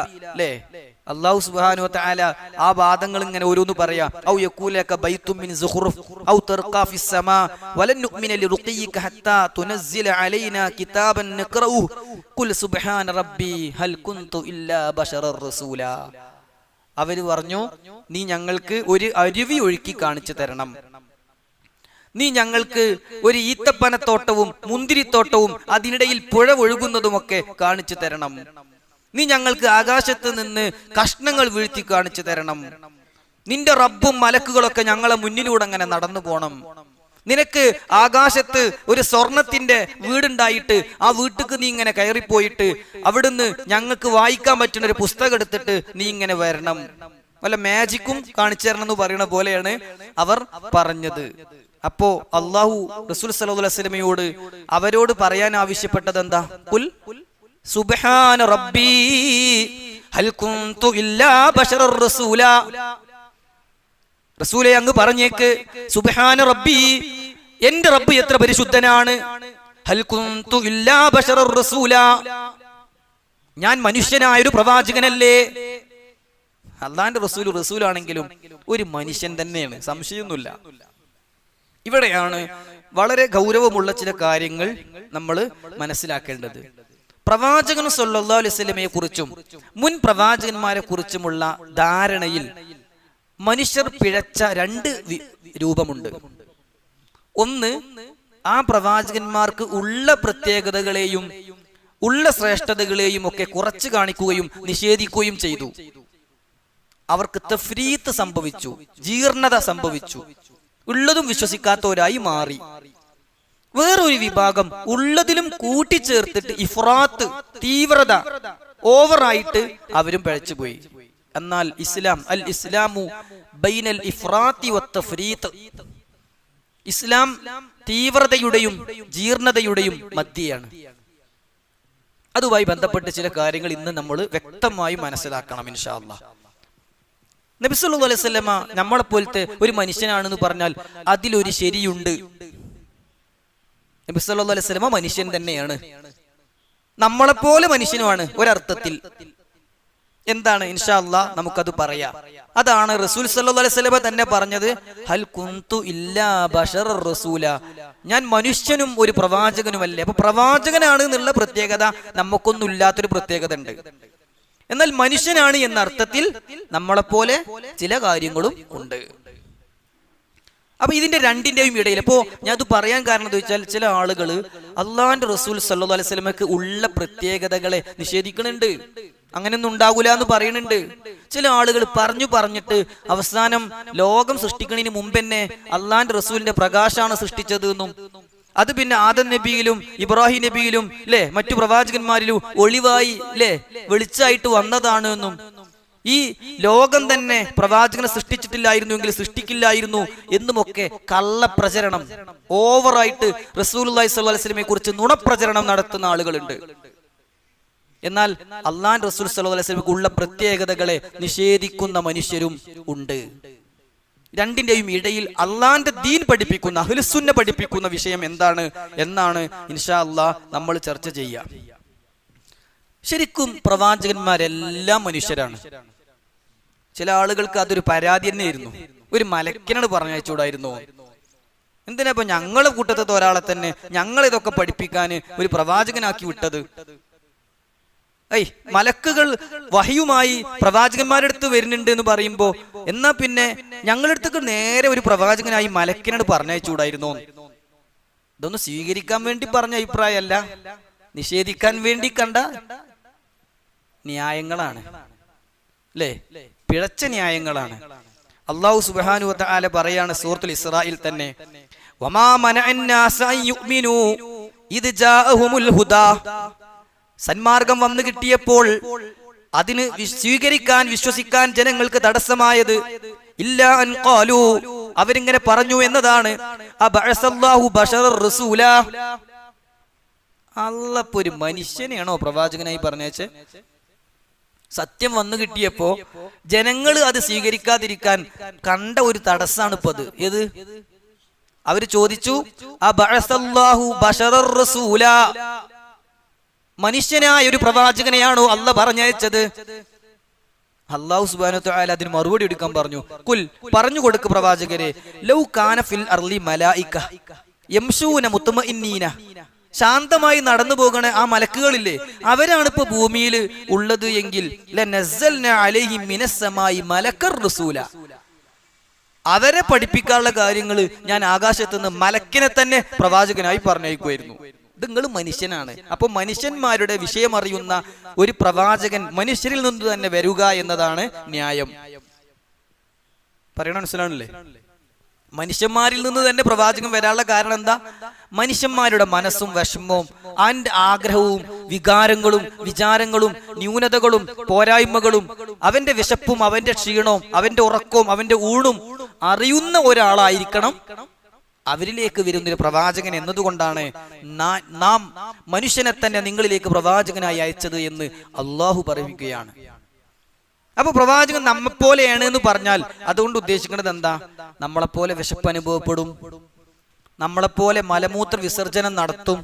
അല്ലാഹു സുബ്ഹാനഹു വ തആല ആ വാദങ്ങൾ ഇങ്ങനെ ഓരോന്ന് പറയാ. ഔ യഖൂലക ബൈത്തും മിൻ സുഖ്റുഫ് ഔ തർഖാ ഫിസ് സമാ വലൻ നുഅ്മിന ലിറുഖിയിക ഹത്താ തുനസ്സില അലൈനാ കിതാബൻ നഖറഉ ഖുൽ സുബ്ഹാന റബ്ബി ഹൽ കുന്തു ഇല്ലാ ബശറർ റസൂലാ. അവര് പറഞ്ഞു, നീ ഞങ്ങൾക്ക് ഒരു അരുവി ഒഴുക്കി കാണിച്ചു തരണം, നീ ഞങ്ങൾക്ക് ഒരു ഈത്തപ്പനത്തോട്ടവും മുന്തിരിത്തോട്ടവും അതിനിടയിൽ പുഴ ഒഴുകുന്നതുമൊക്കെ കാണിച്ചു തരണം, നീ ഞങ്ങൾക്ക് ആകാശത്ത് നിന്ന് കഷ്ണങ്ങൾ വീഴ്ത്തി കാണിച്ചു തരണം, നിന്റെ റബ്ബും മലക്കുകളൊക്കെ ഞങ്ങളെ മുന്നിലൂടെ അങ്ങനെ നടന്നു പോണം, നിനക്ക് ആകാശത്ത് ഒരു സ്വർണത്തിന്റെ വീടുണ്ടായിട്ട് ആ വീട്ടിക്ക് നീ ഇങ്ങനെ കയറിപ്പോയിട്ട് അവിടുന്ന് ഞങ്ങൾക്ക് വായിക്കാൻ പറ്റുന്ന ഒരു പുസ്തകം എടുത്തിട്ട് നീ ഇങ്ങനെ വരണം, വല്ല മാജിക്കും കാണിച്ചു തരണം എന്ന് പറയുന്ന പോലെയാണ് അവർ പറഞ്ഞത്. അപ്പോ അള്ളാഹു റസൂൽ സല്ലല്ലാഹു അലൈഹി വസല്ലമയോട് അവരോട് പറയാൻ ആവശ്യപ്പെട്ടത് എന്താ? ഖുൽ സുബ്ഹാന റബ്ബി ഹൽ കുന്തു ഇല്ലാ ബശറർ റസൂലാ. റസൂലേ അങ്ങ് പറഞ്ഞേക്ക്, സുബ്ഹാന റബ്ബി, എന്റെ റബ്ബ് എത്ര പരിശുദ്ധനാണ്, ഹൽ കുന്തു ഇല്ലാ ബശറർ റസൂലാ, ഞാൻ മനുഷ്യനായ ഒരു പ്രവാചകനല്ലേ. അല്ലാഹുവിന്റെ റസൂൽ റസൂലാണെങ്കിലും ഒരു മനുഷ്യൻ തന്നെയാണ്, സംശയമൊന്നുമില്ല. ഇവിടെയാണ് വളരെ ഗൗരവമുള്ള ചില കാര്യങ്ങൾ നമ്മൾ മനസ്സിലാക്കേണ്ടത്. പ്രവാചകൻ സല്ലല്ലാഹു അലൈഹി വസല്ലമയെ കുറിച്ചും മുൻ പ്രവാചകന്മാരെ കുറിച്ചുമുള്ള ധാരണയിൽ മനുഷ്യർ പിഴച്ച രണ്ട് രൂപമുണ്ട്. ഒന്ന്, ആ പ്രവാചകന്മാർക്ക് ഉള്ള പ്രത്യേകതകളെയും ഉള്ള ശ്രേഷ്ഠതകളെയും ഒക്കെ കുറച്ചു കാണിക്കുകയും നിഷേധിക്കുകയും ചെയ്തു. അവർക്ക് തഫ്രീത്ത് സംഭവിച്ചു, ജീർണത സംഭവിച്ചു, ഉള്ളതും വിശ്വസിക്കാത്തവരായി മാറി. വേറൊരു വിഭാഗം ഉള്ളതിലും കൂട്ടിച്ചേർത്തിട്ട് ഇഫ്രാത്ത്, തീവ്രത, ഓവറായിട്ട് അവരും പിഴച്ചുപോയി. എന്നാൽ ഇസ്ലാം, അൽ ഇസ്ലാമു ബൈനൽ ഇഫ്രാത്തി വത്തഫ്രീത്ത്, ഇസ്ലാം തീവ്രതയുടെയും ജീർണതയുടെയും മധ്യയാണ്. അതുമായി ബന്ധപ്പെട്ട് ചില കാര്യങ്ങൾ ഇന്ന് നമ്മൾ വ്യക്തമായി മനസ്സിലാക്കണം ഇൻഷാ അല്ലാഹ്. നബി സല്ലല്ലാഹു അലൈഹി വസല്ലമ നമ്മളെ പോലത്തെ ഒരു മനുഷ്യനാണെന്ന് പറഞ്ഞാൽ അതിലൊരു ശരിയുണ്ട്. നബി സല്ലല്ലാഹു അലൈഹി വസല്ലമ മനുഷ്യൻ തന്നെയാണ്, നമ്മളെപ്പോലെ മനുഷ്യനുമാണ് ഒരർത്ഥത്തിൽ. എന്താണ്? ഇൻഷാ അല്ലാഹ് നമുക്കത് പറയാം. അതാണ് റസൂൽ സല്ലല്ലാഹു അലൈഹി വസല്ലമ തന്നെ പറഞ്ഞത്, ഹൽ കുന്തു ഇല്ലാ ബശറർ റസൂല, ഞാൻ മനുഷ്യനും ഒരു പ്രവാചകനുമല്ലേ. അപ്പൊ പ്രവാചകനാണ് എന്നുള്ള പ്രത്യേകത നമുക്കൊന്നും ഇല്ലാത്തൊരു പ്രത്യേകത ഉണ്ട്. എന്നാൽ മനുഷ്യനാണ് എന്ന അർത്ഥത്തിൽ നമ്മളെപ്പോലെ ചില കാര്യങ്ങളും ഉണ്ട്. അപ്പൊ ഇതിന്റെ രണ്ടിന്റെയും ഇടയിൽ, അപ്പോ ഞാൻ അത് പറയാൻ കാരണം എന്താ വെച്ചാൽ, ചില ആളുകൾ അള്ളാഹുവിന്റെ റസൂൽ സല്ലല്ലാഹു അലൈഹി വസല്ലമക്ക് ഉള്ള പ്രത്യേകതകളെ നിഷേധിക്കുന്നുണ്ട്, അങ്ങനെയൊന്നും ഉണ്ടാകൂല എന്ന് പറയുന്നുണ്ട്. ചില ആളുകൾ പറഞ്ഞിട്ട് അവസാനം ലോകം സൃഷ്ടിക്കുന്നതിന് മുമ്പ് തന്നെ അള്ളാഹുവിന്റെ റസൂലിന്റെ പ്രകാശമാണ് സൃഷ്ടിച്ചത് എന്നും, അത് പിന്നെ ആദം നബിയിലും ഇബ്രാഹിം നബിയിലും മറ്റു പ്രവാചകന്മാരിലും ഒളിവായി വെളിച്ചായിട്ട് വന്നതാണ് എന്നും, ഈ ലോകം തന്നെ പ്രവാചകനെ സൃഷ്ടിച്ചിട്ടില്ലായിരുന്നുവെങ്കിൽ സൃഷ്ടിക്കില്ലായിരുന്നു എന്നുമൊക്കെ കള്ളപ്രചരണം, ഓവറായിട്ട് റസൂലുള്ളാഹി സ്വല്ലല്ലാഹു അലൈഹി വസല്ലമയെ കുറിച്ച് നുണപ്രചരണം നടത്തുന്ന ആളുകളുണ്ട്. എന്നാൽ അള്ളാഹുവിന്റെ റസൂൽ സ്വല്ലല്ലാഹു അലൈഹി വസല്ലമയ്ക്ക് ഉള്ള പ്രത്യേകതകളെ നിഷേധിക്കുന്ന മനുഷ്യരും ഉണ്ട്. രണ്ടിന്റെയും ഇടയിൽ അള്ളാന്റെ ദീൻ പഠിപ്പിക്കുന്ന, അഹ്ലുസുന്ന പഠിപ്പിക്കുന്ന വിഷയം എന്താണ് എന്നാണ് ഇൻഷാ അല്ലാഹ് നമ്മൾ ചർച്ച ചെയ്യാം. ശരിക്കും പ്രവാചകന്മാരെല്ലാം മനുഷ്യരാണ്. ചില ആളുകൾക്ക് അതൊരു പരാതി തന്നെയായിരുന്നു, ഒരു മലക്കിനോട് പറഞ്ഞയച്ചൂടായിരുന്നോ, എന്തിനാ ഇപ്പൊ ഞങ്ങളെ കൂട്ടത്തെ ഒരാളെ തന്നെ ഞങ്ങൾ ഇതൊക്കെ പഠിപ്പിക്കാൻ ഒരു പ്രവാചകനാക്കി വിട്ടത്? മലക്കുകൾ വഹയുമായി പ്രവാചകന്മാരുടെ അടുത്ത് വരുന്നുണ്ട് എന്ന് പറയുമ്പോ എന്നാ പിന്നെ ഞങ്ങളുടെ അടുത്തേക്ക് നേരെ ഒരു പ്രവാചകനായി മലക്കിനോട് പറഞ്ഞയച്ചൂടായിരുന്നോ? ഇതൊന്നും സ്വീകരിക്കാൻ വേണ്ടി പറഞ്ഞ അഭിപ്രായമല്ല, നിഷേധിക്കാൻ വേണ്ടി കണ്ട ന്യായങ്ങളാണ്, അല്ലേ? പിഴച്ച ന്യായങ്ങളാണ്. അല്ലാഹു സുബ്ഹാനഹു വ തആല പറയാണ് സൂറത്തുൽ ഇസ്രായിൽ തന്നെ, വമാ മനഅന്നാസ യുഅ്മിനൂ ഇദ് ജാഅഹുമുൽ ഹുദാ, സന്മാർഗം വന്നു കിട്ടിയപ്പോൾ അതിന് സ്വീകരിക്കാൻ, വിശ്വസിക്കാൻ ജനങ്ങൾക്ക് തടസ്സമായത് ഇല്ലാ അൻ ഖാലൂ, അവരിങ്ങനെ പറഞ്ഞു എന്നതാണ്, അബഅസല്ലാഹു ബശറർ റസൂലാ, അല്ലാഹു ഒരു മനുഷ്യനെയാണോ പ്രവാചകനായി പറഞ്ഞേച്ചേ? സത്യം വന്നു കിട്ടിയപ്പോ ജനങ്ങൾ അത് സ്വീകരിക്കാതിരിക്കാൻ കണ്ട ഒരു തടസ്സാണ് ഇപ്പൊ അത്. ഏത്? അവര് ചോദിച്ചു, അബഅസല്ലാഹു ബശറർ റസൂലാ, മനുഷ്യനായ ഒരു പ്രവാചകനെയാണോ അല്ലാഹു പറഞ്ഞയച്ചത്? അല്ലാഹു സുബ്ഹാനഹു വ തആല അതിന് മറുപടി എടുക്കാൻ പറഞ്ഞു, കുൽ പറഞ്ഞു കൊടുക്ക് പ്രവാചകരെ, ലൗ കാന ഫിൽ അർളി മലായിക യംശൂന മുത്മഇന്നീന, ശാന്തമായി നടന്നു പോകണ ആ മലക്കുകളില്ലേ, അവരാണ് ഇപ്പൊ ഭൂമിയിൽ ഉള്ളത് എങ്കിൽ ലനസ്സൽനാ അലൈഹിം മിനസ്സമായി മലക്കർ റസൂല, അവരെ പഠിപ്പിക്കാനുള്ള കാര്യങ്ങൾ ഞാൻ ആകാശത്ത് നിന്ന് മലക്കിനെ തന്നെ പ്രവാചകനായി പറഞ്ഞയക്കുമായിരുന്നു. ഇത് നിങ്ങൾ മനുഷ്യനാണ്, അപ്പൊ മനുഷ്യന്മാരുടെ വിഷയം അറിയുന്ന ഒരു പ്രവാചകൻ മനുഷ്യരിൽ നിന്ന് തന്നെ വരിക എന്നതാണ് ന്യായം. പറയണ മനസ്സിലാണല്ലേ? മനുഷ്യന്മാരിൽ നിന്ന് തന്നെ പ്രവാചകൻ വരാനുള്ള കാരണം എന്താ? മനുഷ്യന്മാരുടെ മനസ്സും വിഷമവും അവന്റെ ആഗ്രഹവും വികാരങ്ങളും വിചാരങ്ങളും ന്യൂനതകളും പോരായ്മകളും അവന്റെ വിശപ്പും അവന്റെ ക്ഷീണവും അവന്റെ ഉറക്കവും അവന്റെ ഊണും അറിയുന്ന ഒരാളായിരിക്കണം അവരിലേക്ക് വരുന്നൊരു പ്രവാചകൻ എന്നതുകൊണ്ടാണ് നാം മനുഷ്യനെ തന്നെ നിങ്ങളിലേക്ക് പ്രവാചകനായി അയച്ചത് എന്ന് അള്ളാഹു പറയുകയാണ്. അപ്പൊ പ്രവാചകൻ നമ്മെപ്പോലെയാണ് എന്ന് പറഞ്ഞാൽ അതുകൊണ്ട് ഉദ്ദേശിക്കുന്നത് എന്താ? നമ്മളെപ്പോലെ വിശപ്പ് അനുഭവപ്പെടും, നമ്മളെപ്പോലെ മലമൂത്ര വിസർജനം നടത്തും,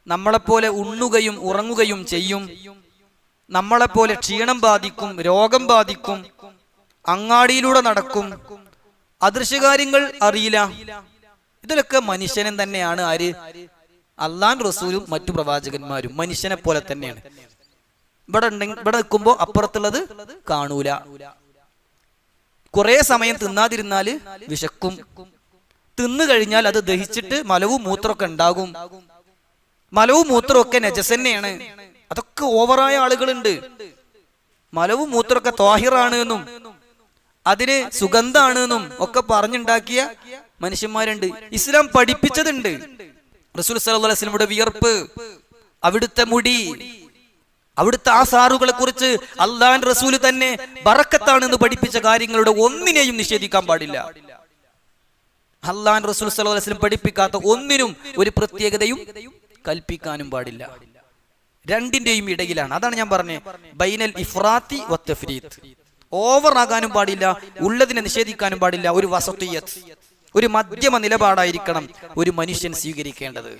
നമ്മളെപ്പോലെ ഉണ്ണുകയും ഉറങ്ങുകയും ചെയ്യും, നമ്മളെപ്പോലെ ക്ഷീണം ബാധിക്കും, രോഗം ബാധിക്കും, അങ്ങാടിയിലൂടെ നടക്കും, അദൃശ്യകാര്യങ്ങൾ അറിയില്ല. ഇതിലൊക്കെ മനുഷ്യനെ തന്നെയാണ് ആര്? അല്ലാഹുവിന്റെ റസൂലും മറ്റു പ്രവാചകന്മാരും മനുഷ്യനെ പോലെ തന്നെയാണ്. ഇവിടെ നിൽക്കുമ്പോ അപ്പുറത്തുള്ളത് കാണൂല. കുറെ സമയം തിന്നാതിരുന്നാല് വിശക്കും, തിന്നു കഴിഞ്ഞാൽ അത് ദഹിച്ചിട്ട് മലവും മൂത്രമൊക്കെ ഉണ്ടാകും. മലവും മൂത്രമൊക്കെ നജസ് തന്നെയാണ്. അതൊക്കെ ഓവറായ ആളുകളുണ്ട്. മലവും മൂത്രമൊക്കെ ത്വാഹിറാണ് എന്നും അതിന് സുഗന്ധാണ് എന്നും ഒക്കെ പറഞ്ഞുണ്ടാക്കിയ മനുഷ്യന്മാരുണ്ട്. ഇസ്ലാം പഠിപ്പിച്ചതുണ്ട്. റസൂൽ സല്ലല്ലാഹു അലൈഹി വസല്ലമയുടെ വിയർപ്പ്, അവിടുത്തെ മുടി, അവിടുത്തെ ആസാറുകളെ കുറിച്ച് അല്ലാഹുവിന്റെ റസൂൽ തന്നെ ബറക്കത്താണെന്ന് പഠിപ്പിച്ച കാര്യങ്ങളുടെ ഒന്നിനെയും നിഷേധിക്കാൻ പാടില്ല. അല്ലാഹുവിന്റെ റസൂൽ സല്ലല്ലാഹു അലൈഹി വസല്ലം പഠിപ്പിക്കാത്ത ഒന്നിനും ഒരു പ്രത്യേകതയും കൽപ്പിക്കാനും പാടില്ല. രണ്ടിന്റെയും ഇടയിലാണ്. അതാണ് ഞാൻ പറഞ്ഞത്, ബൈനൽ ഇഫ്രാത്തി വത്തഫ്രീത്ത്. ഓവർ ആകാനും പാടില്ല, ഉള്ളതിനെ നിഷേധിക്കാനും പാടില്ല. ഒരു വസതിയത്ത്, ഒരു മധ്യമ നിലപാടായിരിക്കണം ഒരു മനുഷ്യൻ സ്വീകരിക്കേണ്ടത്.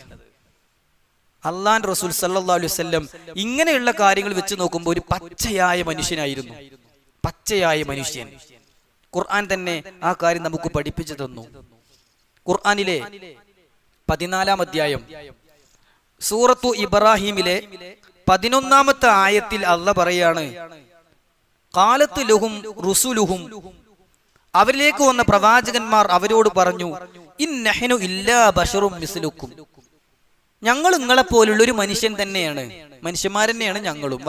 അല്ലാഹുവിന്റെ റസൂൽ സല്ലല്ലാഹു അലൈഹി വസല്ലം ഇങ്ങനെയുള്ള കാര്യങ്ങൾ വെച്ച് നോക്കുമ്പോൾ ഒരു പച്ചയായ മനുഷ്യനായിരുന്നു. പച്ചയായ മനുഷ്യൻ. ഖുർആൻ തന്നെ ആ കാര്യം നമുക്ക് പഠിപ്പിച്ചു തന്നു. ഖുർആനിലെ 14-ാം അധ്യായം സൂറത്തു ഇബ്രാഹിമിലെ 11-ാമത്തെ ആയത്തിൽ അല്ലാഹ് പറയാണ്, ഖാലത്ത് ലഹും റുസുലുഹും, അവരിലേക്ക് വന്ന പ്രവാചകന്മാർ അവരോട് പറഞ്ഞു, ഇന്നഹ്നു ഇല്ലാ ബശറും മിസ്ലുക്കും, ഞങ്ങൾ നിങ്ങളെ പോലുള്ള ഒരു മനുഷ്യൻ തന്നെയാണ്, മനുഷ്യന്മാർ തന്നെയാണ് ഞങ്ങളും.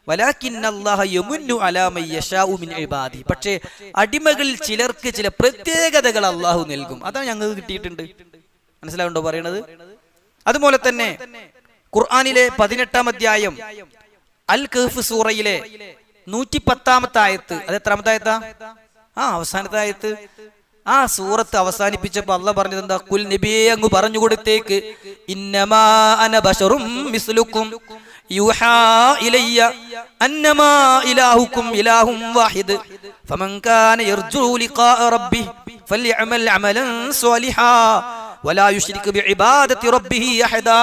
വലാകിന്നല്ലാഹ യമുന്നു അലാ മൻ യശാഉ മിൻ ഇബാദി, പക്ഷേ അടിമകളിൽ ചിലർക്ക് ചില പ്രത്യേകതകൾ അല്ലാഹു നൽകും. അതാണ് ഞങ്ങൾക്ക് കിട്ടിയിട്ടുണ്ട്. മനസ്സിലാവുണ്ടോ പറയണത്? അതുപോലെ തന്നെ ഖുർആനിലെ 18-ാം അധ്യായം അൽ കഹ്ഫ് സൂറയിലെ 110-ാമത്തെ ആയത്ത്, അത് എത്രാമത്തെ ആയത്താ? അവസാനത്തെ ആയത്ത്. ആ സൂറത്ത് അവസാനിപ്പിച്ചപ്പോ അല്ലാഹ് പറഞ്ഞത് എന്താ? കുൽ നബിയെ അങ്ങ് പറഞ്ഞു കൊടുത്തേക്ക്, ഇന്നമാ അന ബശറും മിസ്ലുക്കും യൂഹാ ഇലയ്യ അന്നമാ ഇലാഹുക്കും ഇലാഹും വാഹിദ് ഫമൻ കാന യർജു ലിഖാ റബ്ബിഹി ഫൽയഅമൽ അമലൻ സ്വാലിഹാ വലാ യുശ്രിക് ബിഇബാദത്തി റബ്ബിഹി അഹദാ.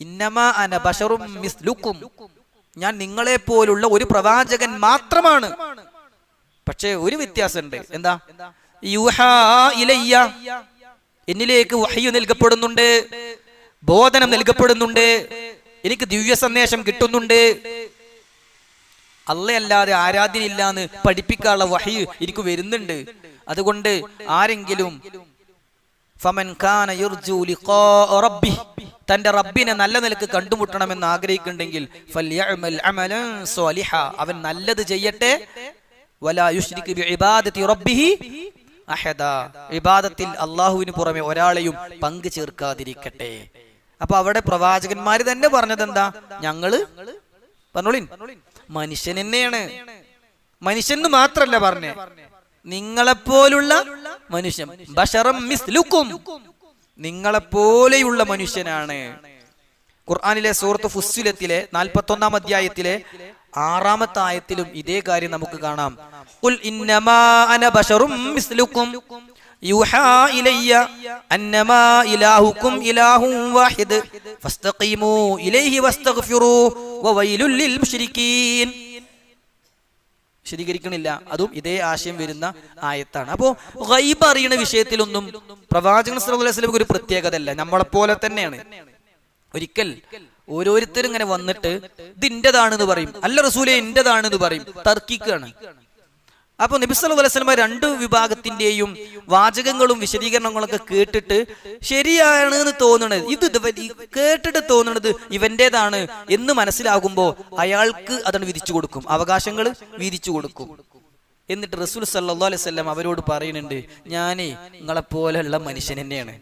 ഇന്നമാ അന ബശറും മിസ്ലുക്കും, ഞാൻ നിങ്ങളെ പോലുള്ള ഒരു പ്രവാചകൻ മാത്രമാണ്. പക്ഷേ ഒരു വ്യത്യാസമുണ്ട്. എന്താ? യൂഹാ ഇലയ്യ, എന്നിലേക്ക് വഹ്യു നൽകപ്പെടുന്നുണ്ട്, ബോധനം നൽകപ്പെടുന്നുണ്ട്, എനിക്ക് ദിവ്യ സന്ദേശം കിട്ടുന്നുണ്ട്. അല്ലാതെ ആരാധ്യനില്ലാന്ന് പഠിപ്പിക്കാനുള്ള വഹ്യ് എനിക്ക് വരുന്നുണ്ട്. അതുകൊണ്ട് ആരെങ്കിലും ഫമൻ കാന യർജു ലിഖാ റബ്ബിഹി, തന്റെ റബ്ബിനെ നല്ല നിലക്ക് കണ്ടുമുട്ടണമെന്ന് ആഗ്രഹിക്കുന്നുണ്ടെങ്കിൽ ഫൽയഅമൽ അമലൻ സ്വാലിഹാ, അവൻ നല്ലത് ചെയ്യട്ടെ. വലാ യുശ്രിക് ബിഇബാദത്തി റബ്ബിഹി അഹദാ, ഇബാദത്തിൽ അല്ലാഹുവിന് പുറമെ ഒരാളെയും പങ്കു ചേർക്കാതിരിക്കട്ടെ. അപ്പൊ അവിടെ പ്രവാചകന്മാര് തന്നെ പറഞ്ഞത് എന്താ? ഞങ്ങള് പറഞ്ഞോളിൻ മനുഷ്യൻ തന്നെയാണ്. മനുഷ്യൻ മാത്രല്ല പറഞ്ഞേ, നിങ്ങളെപ്പോലുള്ള മനുഷ്യൻ, ബശറം മിസ്ലുക്കും, നിങ്ങളെപ്പോലെയുള്ള മനുഷ്യനാണ്. ഖുർആനിലെ സൂറത്ത് ഫുസ്സിലത്തിലെ 41-ാം അധ്യായത്തിലെ 6-ാമത്തെ ആയത്തിലും ഇതേ കാര്യം നമുക്ക് കാണാം. ഖുൽ ഇന്നമാ അന ബശറും മിസ്ലുക്കും യൂഹാ ഇലയ്യ അന്നമാ ഇലാഹുക്കും ഇലാഹും വാഹിദ് ഫസ്തഖീമൂ ഇലൈഹി വസ്തഗ്ഫിറൂ വവൈലുൽ ലിൽ മുശ്രിക്കീൻ. വിശദീകരിക്കണില്ല, അതും ഇതേ ആശയം വരുന്ന ആയത്താണ്. അപ്പോ ഗൈബ് അറിയുന്ന വിഷയത്തിലൊന്നും പ്രവാചകൻ സല്ലല്ലാഹു അലൈഹി വസല്ലം ഒരു പ്രത്യേകത അല്ല, നമ്മളെ പോലെ തന്നെയാണ്. ഒരിക്കൽ ഓരോരുത്തരും ഇങ്ങനെ വന്നിട്ട് ഇത് ഇന്റേതാണെന്ന് പറയും, അല്ല റസൂലേ ഇന്റേതാണെന്ന് പറയും, തർക്കിക്കുകയാണ്. അപ്പൊ നബി സല്ലല്ലാഹു അലൈഹി വസല്ലം രണ്ടു വിഭാഗത്തിന്റെയും വാചകങ്ങളും വിശദീകരണങ്ങളൊക്കെ കേട്ടിട്ട് ശരിയാണ് എന്ന് തോന്നുന്നത്, ഇത് കേട്ടിട്ട് തോന്നുന്നത് ഇവന്റേതാണ് എന്ന് മനസ്സിലാകുമ്പോ അയാൾക്ക് അതാണ് വിധിച്ചു കൊടുക്കും, അവകാശങ്ങൾ വിധിച്ചു കൊടുക്കും. എന്നിട്ട് റസൂൽ സല്ലല്ലാഹു അലൈഹി വസല്ലം അവരോട് പറയുന്നുണ്ട്, ഞാനേ നിങ്ങളെപ്പോലെയുള്ള മനുഷ്യൻ തന്നെയാണ്,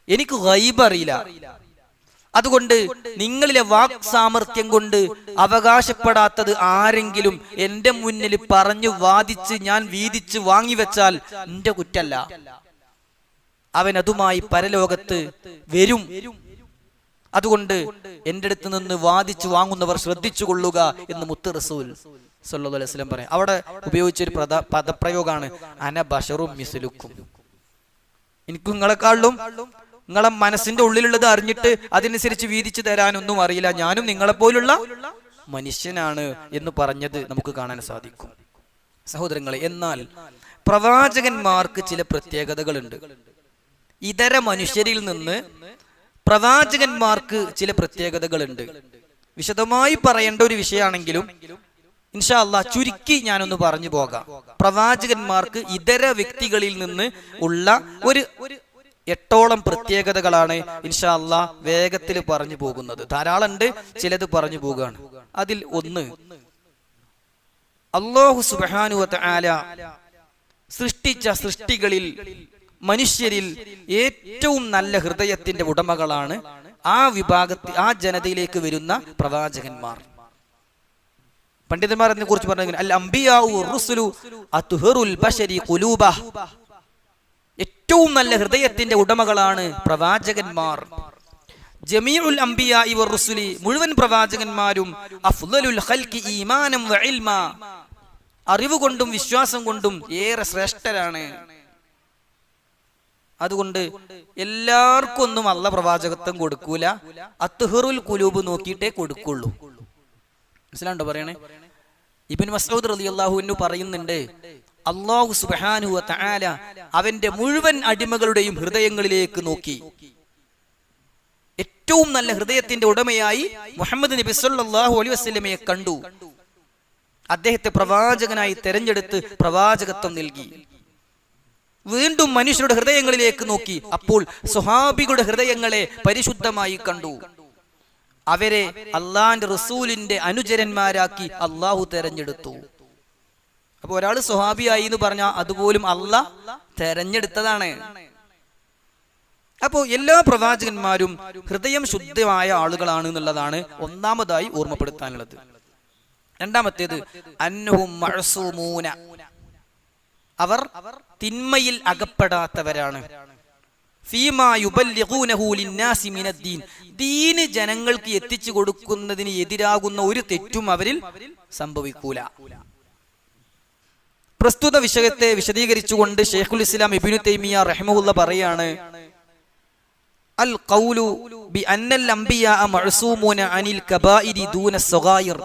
എനിക്ക് ഗൈബ് അറിയില്ല. അതുകൊണ്ട് നിങ്ങളിലെ വാക് സാമർത്ഥ്യം കൊണ്ട് അവകാശപ്പെടാത്തത് ആരെങ്കിലും എന്റെ മുന്നിൽ പറഞ്ഞു വാദിച്ച് ഞാൻ വീതിച്ച് വാങ്ങിവെച്ചാൽ എന്റെ കുറ്റല്ല, അവൻ അതുമായി പരലോകത്ത് വരും. അതുകൊണ്ട് എന്റെ അടുത്ത് നിന്ന് വാദിച്ചു വാങ്ങുന്നവർ ശ്രദ്ധിച്ചു കൊള്ളുക എന്ന് മുത്ത് റസൂൽ സല്ലല്ലാഹു അലൈഹി വസല്ലം പറയാം. അവിടെ ഉപയോഗിച്ചൊരു പദപ്രയോഗമാണ് അന ബശറും മിസ്ലുക്കും. എനിക്ക് നിങ്ങളെക്കാളും നിങ്ങളെ മനസ്സിന്റെ ഉള്ളിലുള്ളത് അറിഞ്ഞിട്ട് അതനുസരിച്ച് വീതിച്ചു തരാനൊന്നും അറിയില്ല, ഞാനും നിങ്ങളെപ്പോലുള്ള മനുഷ്യനാണ് എന്ന് പറഞ്ഞത് നമുക്ക് കാണാൻ സാധിക്കും. സഹോദരങ്ങളെ, എന്നാൽ പ്രവാചകന്മാർക്ക് ചില പ്രത്യേകതകളുണ്ട്. ഇതര മനുഷ്യരിൽ നിന്ന് പ്രവാചകന്മാർക്ക് ചില പ്രത്യേകതകളുണ്ട്. വിശദമായി പറയേണ്ട ഒരു വിഷയമാണെങ്കിലും ഇൻഷാ അല്ലാഹ് ചുരുക്കി ഞാനൊന്ന് പറഞ്ഞു പോകാം. പ്രവാചകന്മാർക്ക് ഇതര വ്യക്തികളിൽ നിന്ന് ഉള്ള ഒരു 8ഓളം പ്രത്യേകതകളാണ് ഇൻഷാ അല്ലാഹ് വേഗത്തിൽ പറഞ്ഞു പോകുന്നത്. ധാരാളം ഉണ്ട്, ചിലത് പറഞ്ഞു പോകുകയാണ്. അതിൽ ഒന്ന്, അല്ലാഹു സുബ്ഹാനഹു വ തആല സൃഷ്ടിച്ച സൃഷ്ടികളിൽ മനുഷ്യരിൽ ഏറ്റവും നല്ല ഹൃദയത്തിന്റെ ഉടമകളാണ് ആ വിഭാഗത്തിൽ ആ ജനതയിലേക്ക് വരുന്ന പ്രവാചകന്മാർ. പണ്ഡിതന്മാർ അതിനെ കുറിച്ച് പറഞ്ഞു, അൽ അംബിയാഉ റുസുലു അത്ഹറുൽ ബശരി ഖുലൂബഹ, ഏറ്റവും നല്ല ഹൃദയത്തിന്റെ ഉടമകളാണ് പ്രവാചകന്മാർ. ജമീഉൽ അംബിയാഇ വറുസുലി, മുഴുവൻ പ്രവാചകന്മാരും അഫ്ളലുൽ ഖൽഖി ഈമാനം വ ഇൽമ, അറിവ് കൊണ്ടും വിശ്വാസം കൊണ്ടും ഏറെ ശ്രേഷ്ഠരാണ്. അതുകൊണ്ട് എല്ലാവർക്കും ഒന്നും അല്ലാഹ് പ്രവാചകത്വം കൊടുക്കൂല, അത്ഹറുൽ ഖുലൂബ് നോക്കിയിട്ടേ കൊടുക്കുള്ളൂ. മനസ്സിലാണ്ടോ പറയണേ? ഇബ്നു മസ്ഊദ് റളിയല്ലാഹു അൻഹു പറയുന്നുണ്ട്, അല്ലാഹു സുബ്ഹാനഹു വ തആല അവന്റെ മുഴുവൻ അടിമകളുടെയും ഹൃദയങ്ങളിലേക്ക് നോക്കി ഏറ്റവും നല്ല ഹൃദയത്തിന്റെ ഉടമയായി മുഹമ്മദ് നബി സല്ലല്ലാഹു അലൈഹി വസല്ലമയെ കണ്ടു. അദ്ദേഹത്തെ പ്രവാചകനായി തെരഞ്ഞെടുത്ത് പ്രവാചകത്വം നൽകി. വീണ്ടും മനുഷ്യരുടെ ഹൃദയങ്ങളിലേക്ക് നോക്കി, അപ്പോൾ സ്വഹാബികളുടെ ഹൃദയങ്ങളെ പരിശുദ്ധമായി കണ്ടു. അവരെ അള്ളാന്റെ റസൂലിന്റെ അനുചരന്മാരാക്കി അള്ളാഹു തെരഞ്ഞെടുത്തു. അപ്പൊ ഒരാൾ സ്വഹാബിയായി എന്ന് പറഞ്ഞാൽ അതുപോലും അള്ളാഹ് തെരഞ്ഞെടുത്തതാണ്. അപ്പോ എല്ലാ പ്രവാചകന്മാരും ഹൃദയം ശുദ്ധമായ ആളുകളാണ് എന്നുള്ളതാണ് ഒന്നാമതായി ഓർമ്മപ്പെടുത്താനുള്ളത്. രണ്ടാമത്തേത്, അന്നഹും മഅ്സൂമൂന, അവർ തിന്മയിൽ അകപ്പെടാത്തവരാണ്. ഫീമാ യുബല്ലിഗൂനഹു ലിന്നാസി മിനദ്ദീൻ, ദീന് ജനങ്ങൾക്ക് എത്തിച്ചു കൊടുക്കുന്നതിന് എതിരാകുന്ന ഒരു തെറ്റും അവരിൽ സംഭവിക്കൂല. പ്രസ്തുത വിഷയത്തെ വിശദീകരിച്ചുകൊണ്ട് ശൈഖുൽ ഇസ്ലാം ഇബ്നു തൈമിയ്യ റഹിമഹുല്ലാഹ് പറയാണ്, അൽ ഖൗലു ബി അന്നൽ അംബിയാ മഅ്സൂമൂന അനിൽ കബായിരി ദൂന സഗായിർ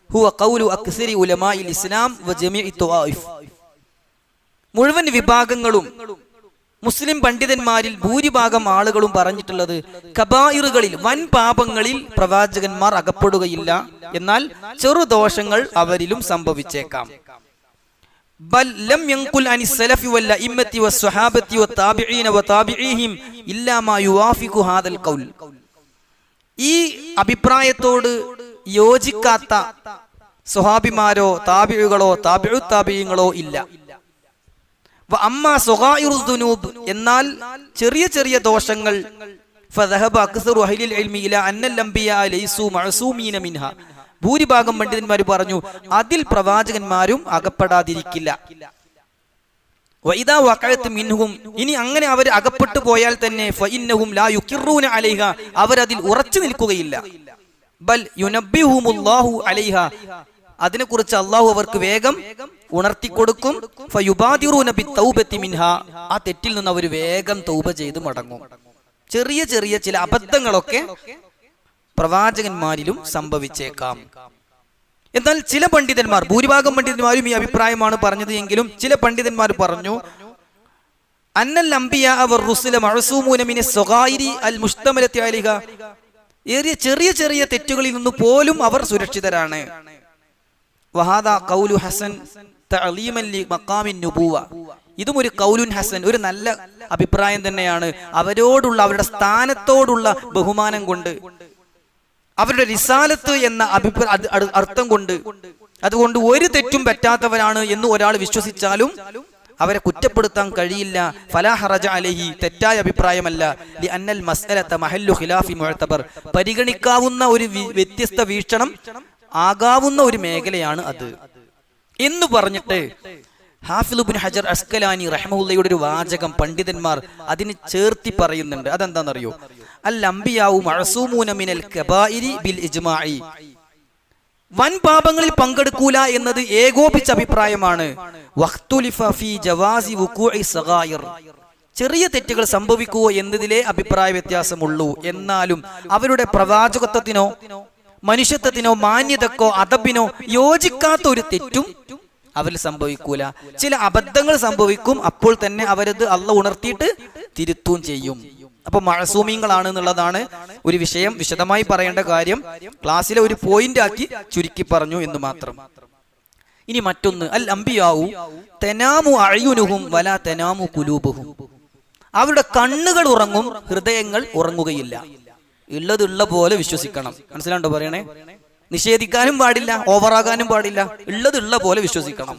ഹുവ ഖൗലു അക്സരി ഉലമാഇൽ ഇസ്ലാം വ ജമീഇ ത്വായിഫ്. മുഴുവൻ വിഭാഗങ്ങളും മുസ്ലിം പണ്ഡിതന്മാരിൽ ഭൂരിഭാഗം ആളുകളും പറഞ്ഞിട്ടുള്ളത് കബായിറുകളിൽ വൻ പാപങ്ങളിൽ പ്രവാചകന്മാർ അകപ്പെടുകയില്ല, എന്നാൽ ചെറുദോഷങ്ങൾ അവരിലും സംഭവിച്ചേക്കാം. ബൽ ലം യൻഖുൽ അനി സലഫി വൽ അഇമ്മത്തി വസ്സഹാബത്തി വത്താബിഈന വതാബിഈഹിം ഇല്ലാ മാ യുവാഫിഖു ഹാദൽ ഖൗൽ. ഈ അഭിപ്രായത്തോട് യോജിക്കാത്ത സ്വഹാബിമാരോ താബിഉകളോ താബിഉ താബിഈങ്ങളോ ഇല്ല. വഅമ്മാ സഗായിറുദ് ദുനൂബ്, എന്നാൽ ചെറിയ ചെറിയ ദോഷങ്ങൾ ഫദഹബ അക്സറു അഹ്ലിൽ ഇൽമി ഇലാ അന്നൽ അംബിയാ ലൈസു മഅസൂമീന മിൻഹ, ഭൂരിഭാഗം പണ്ഡിതന്മാർ പറഞ്ഞു അതിൽ പ്രവാചകന്മാരും അകപ്പെടാതിരിക്കില്ല. വഇദാ വഖഅത് മിൻഹും, ഇനി അങ്ങനെ അവർ അകപ്പെട്ടു പോയാൽ തന്നെ ഫഇന്നഹും ലാ യുഖിറൂന അലൈഹ, അവരതിൽ ഉറച്ചു നിൽക്കുകയില്ല. ബൽ യുനബ്ബിഹുമുല്ലാഹു അലൈഹ, അതിനെക്കുറിച്ച് അള്ളാഹു അവർക്ക് വേഗം ഉണർത്തിക്കൊടുക്കും. ഫയുബാദിറൂന ബിത്തൗബത്തി മിൻഹ, ആ തെറ്റിൽ നിന്ന് അവർ വേഗം തൗബ ചെയ്ത് മടങ്ങും. ചെറിയ ചെറിയ ചില അബദ്ധങ്ങളൊക്കെ പ്രവാചകന്മാരിലും സംഭവിച്ചേക്കാം. എന്നാൽ ചില പണ്ഡിതന്മാർ, ഭൂരിഭാഗം പണ്ഡിതന്മാരും ഈ അഭിപ്രായമാണ് പറഞ്ഞത് എങ്കിലും ചില പണ്ഡിതന്മാർ പറഞ്ഞു അന്നൽ അംബിയാ വർ റുസുല മഅസൂമൂന മിന സ്വഗായിരി അൽ മുസ്തമലത്തി അലൈഹ, ഏറിയ ചെറിയ ചെറിയ തെറ്റുകളിൽ നിന്ന് പോലും അവർ സുരക്ഷിതരാണ്. വഹാദാ ഖൗലു ഹസൻ തഅലീമൻ ലി മഖാമിൻ നുബുവ, ഇതും ഒരു ഖൗലുൻ ഹസൻ, ഒരു നല്ല അഭിപ്രായം തന്നെയാണ്. അവരോടുള്ള അവരുടെ സ്ഥാനത്തോടുള്ള ബഹുമാനം കൊണ്ട്, അവരുടെ റിസാലത്ത് എന്ന അർത്ഥം കൊണ്ട്, അതുകൊണ്ട് ഒരു തെറ്റും പറ്റാത്തവരാണ് എന്ന് ഒരാൾ വിശ്വസിച്ചാലും അവരെ കുറ്റപ്പെടുത്താൻ കഴിയില്ല. ഫലാ ഹറജ അലൈഹി, തെറ്റായ അഭിപ്രായമല്ല. ലി അന്നൽ മസ്അലത മഹല്ലു ഖിലാഫി മുഅ്തബർ, പരിഗണിക്കാവുന്ന ഒരു വ്യത്യസ്ത വീക്ഷണം ആകാവുന്ന ഒരു മേഖലയാണ് അത് എന്ന് പറഞ്ഞിട്ട് ഹാഫിദ് ഇബ്നു ഹജർ അസ്കലാനി റഹ്മഹുള്ളയുടെ ഒരു വാചകം പണ്ഡിതന്മാർ അതിന് ചേർത്തി പറയുന്നുണ്ട്. അതെന്താണെന്നറിയോ? അൽ അംബിയാഉ മഅസൂമൂന മിനൽ കബായിരി ബിൽ ഇജ്മാഇ, വൻ പാപങ്ങളിൽ പങ്കെടുക്കൂല എന്നത് ഏകോപിച്ച അഭിപ്രായമാണ്. വഖ്തുലിഫ ഫീ ജവാസി വുഖൂഇ സഗായിർ, ചെറിയ തെറ്റുകൾ സംഭവിക്കുവോ എന്നതിലെ അഭിപ്രായ വ്യത്യാസമുള്ളൂ. എന്നാലും അവരുടെ പ്രവാചകത്വത്തിനോ മനുഷ്യത്വത്തിനോ മാന്യതക്കോ അദബിനോ യോജിക്കാത്ത ഒരു തെറ്റും അവരിൽ സംഭവിക്കൂല. ചില അബദ്ധങ്ങൾ സംഭവിക്കും, അപ്പോൾ തന്നെ അവരത് അള്ളാഹ് ഉണർത്തിയിട്ട് തിരുത്തുകയും ചെയ്യും. അപ്പൊ മഅസൂമീങ്ങളാണ് എന്നുള്ളതാണ് ഒരു വിഷയം. വിശദമായി പറയേണ്ട കാര്യം ക്ലാസ്സിലെ ഒരു പോയിന്റ് ആക്കി ചുരുക്കി പറഞ്ഞു എന്ന് മാത്രം. ഇനി മറ്റൊന്ന്, അൽ അംബിയാഉ തനാമു അഅ്യുനുഹും വലാ തനാമു ഖുലൂബുഹും, അവരുടെ കണ്ണുകൾ ഉറങ്ങും, ഹൃദയങ്ങൾ ഉറങ്ങുകയില്ല. ഉള്ളതുള്ള പോലെ വിശ്വസിക്കണം. മനസ്സിലാണ്ടോ പറയണേ? നിഷേധിക്കാനും പാടില്ല, ഓവറാകാനും പാടില്ല, ഉള്ളതുള്ള പോലെ വിശ്വസിക്കണം.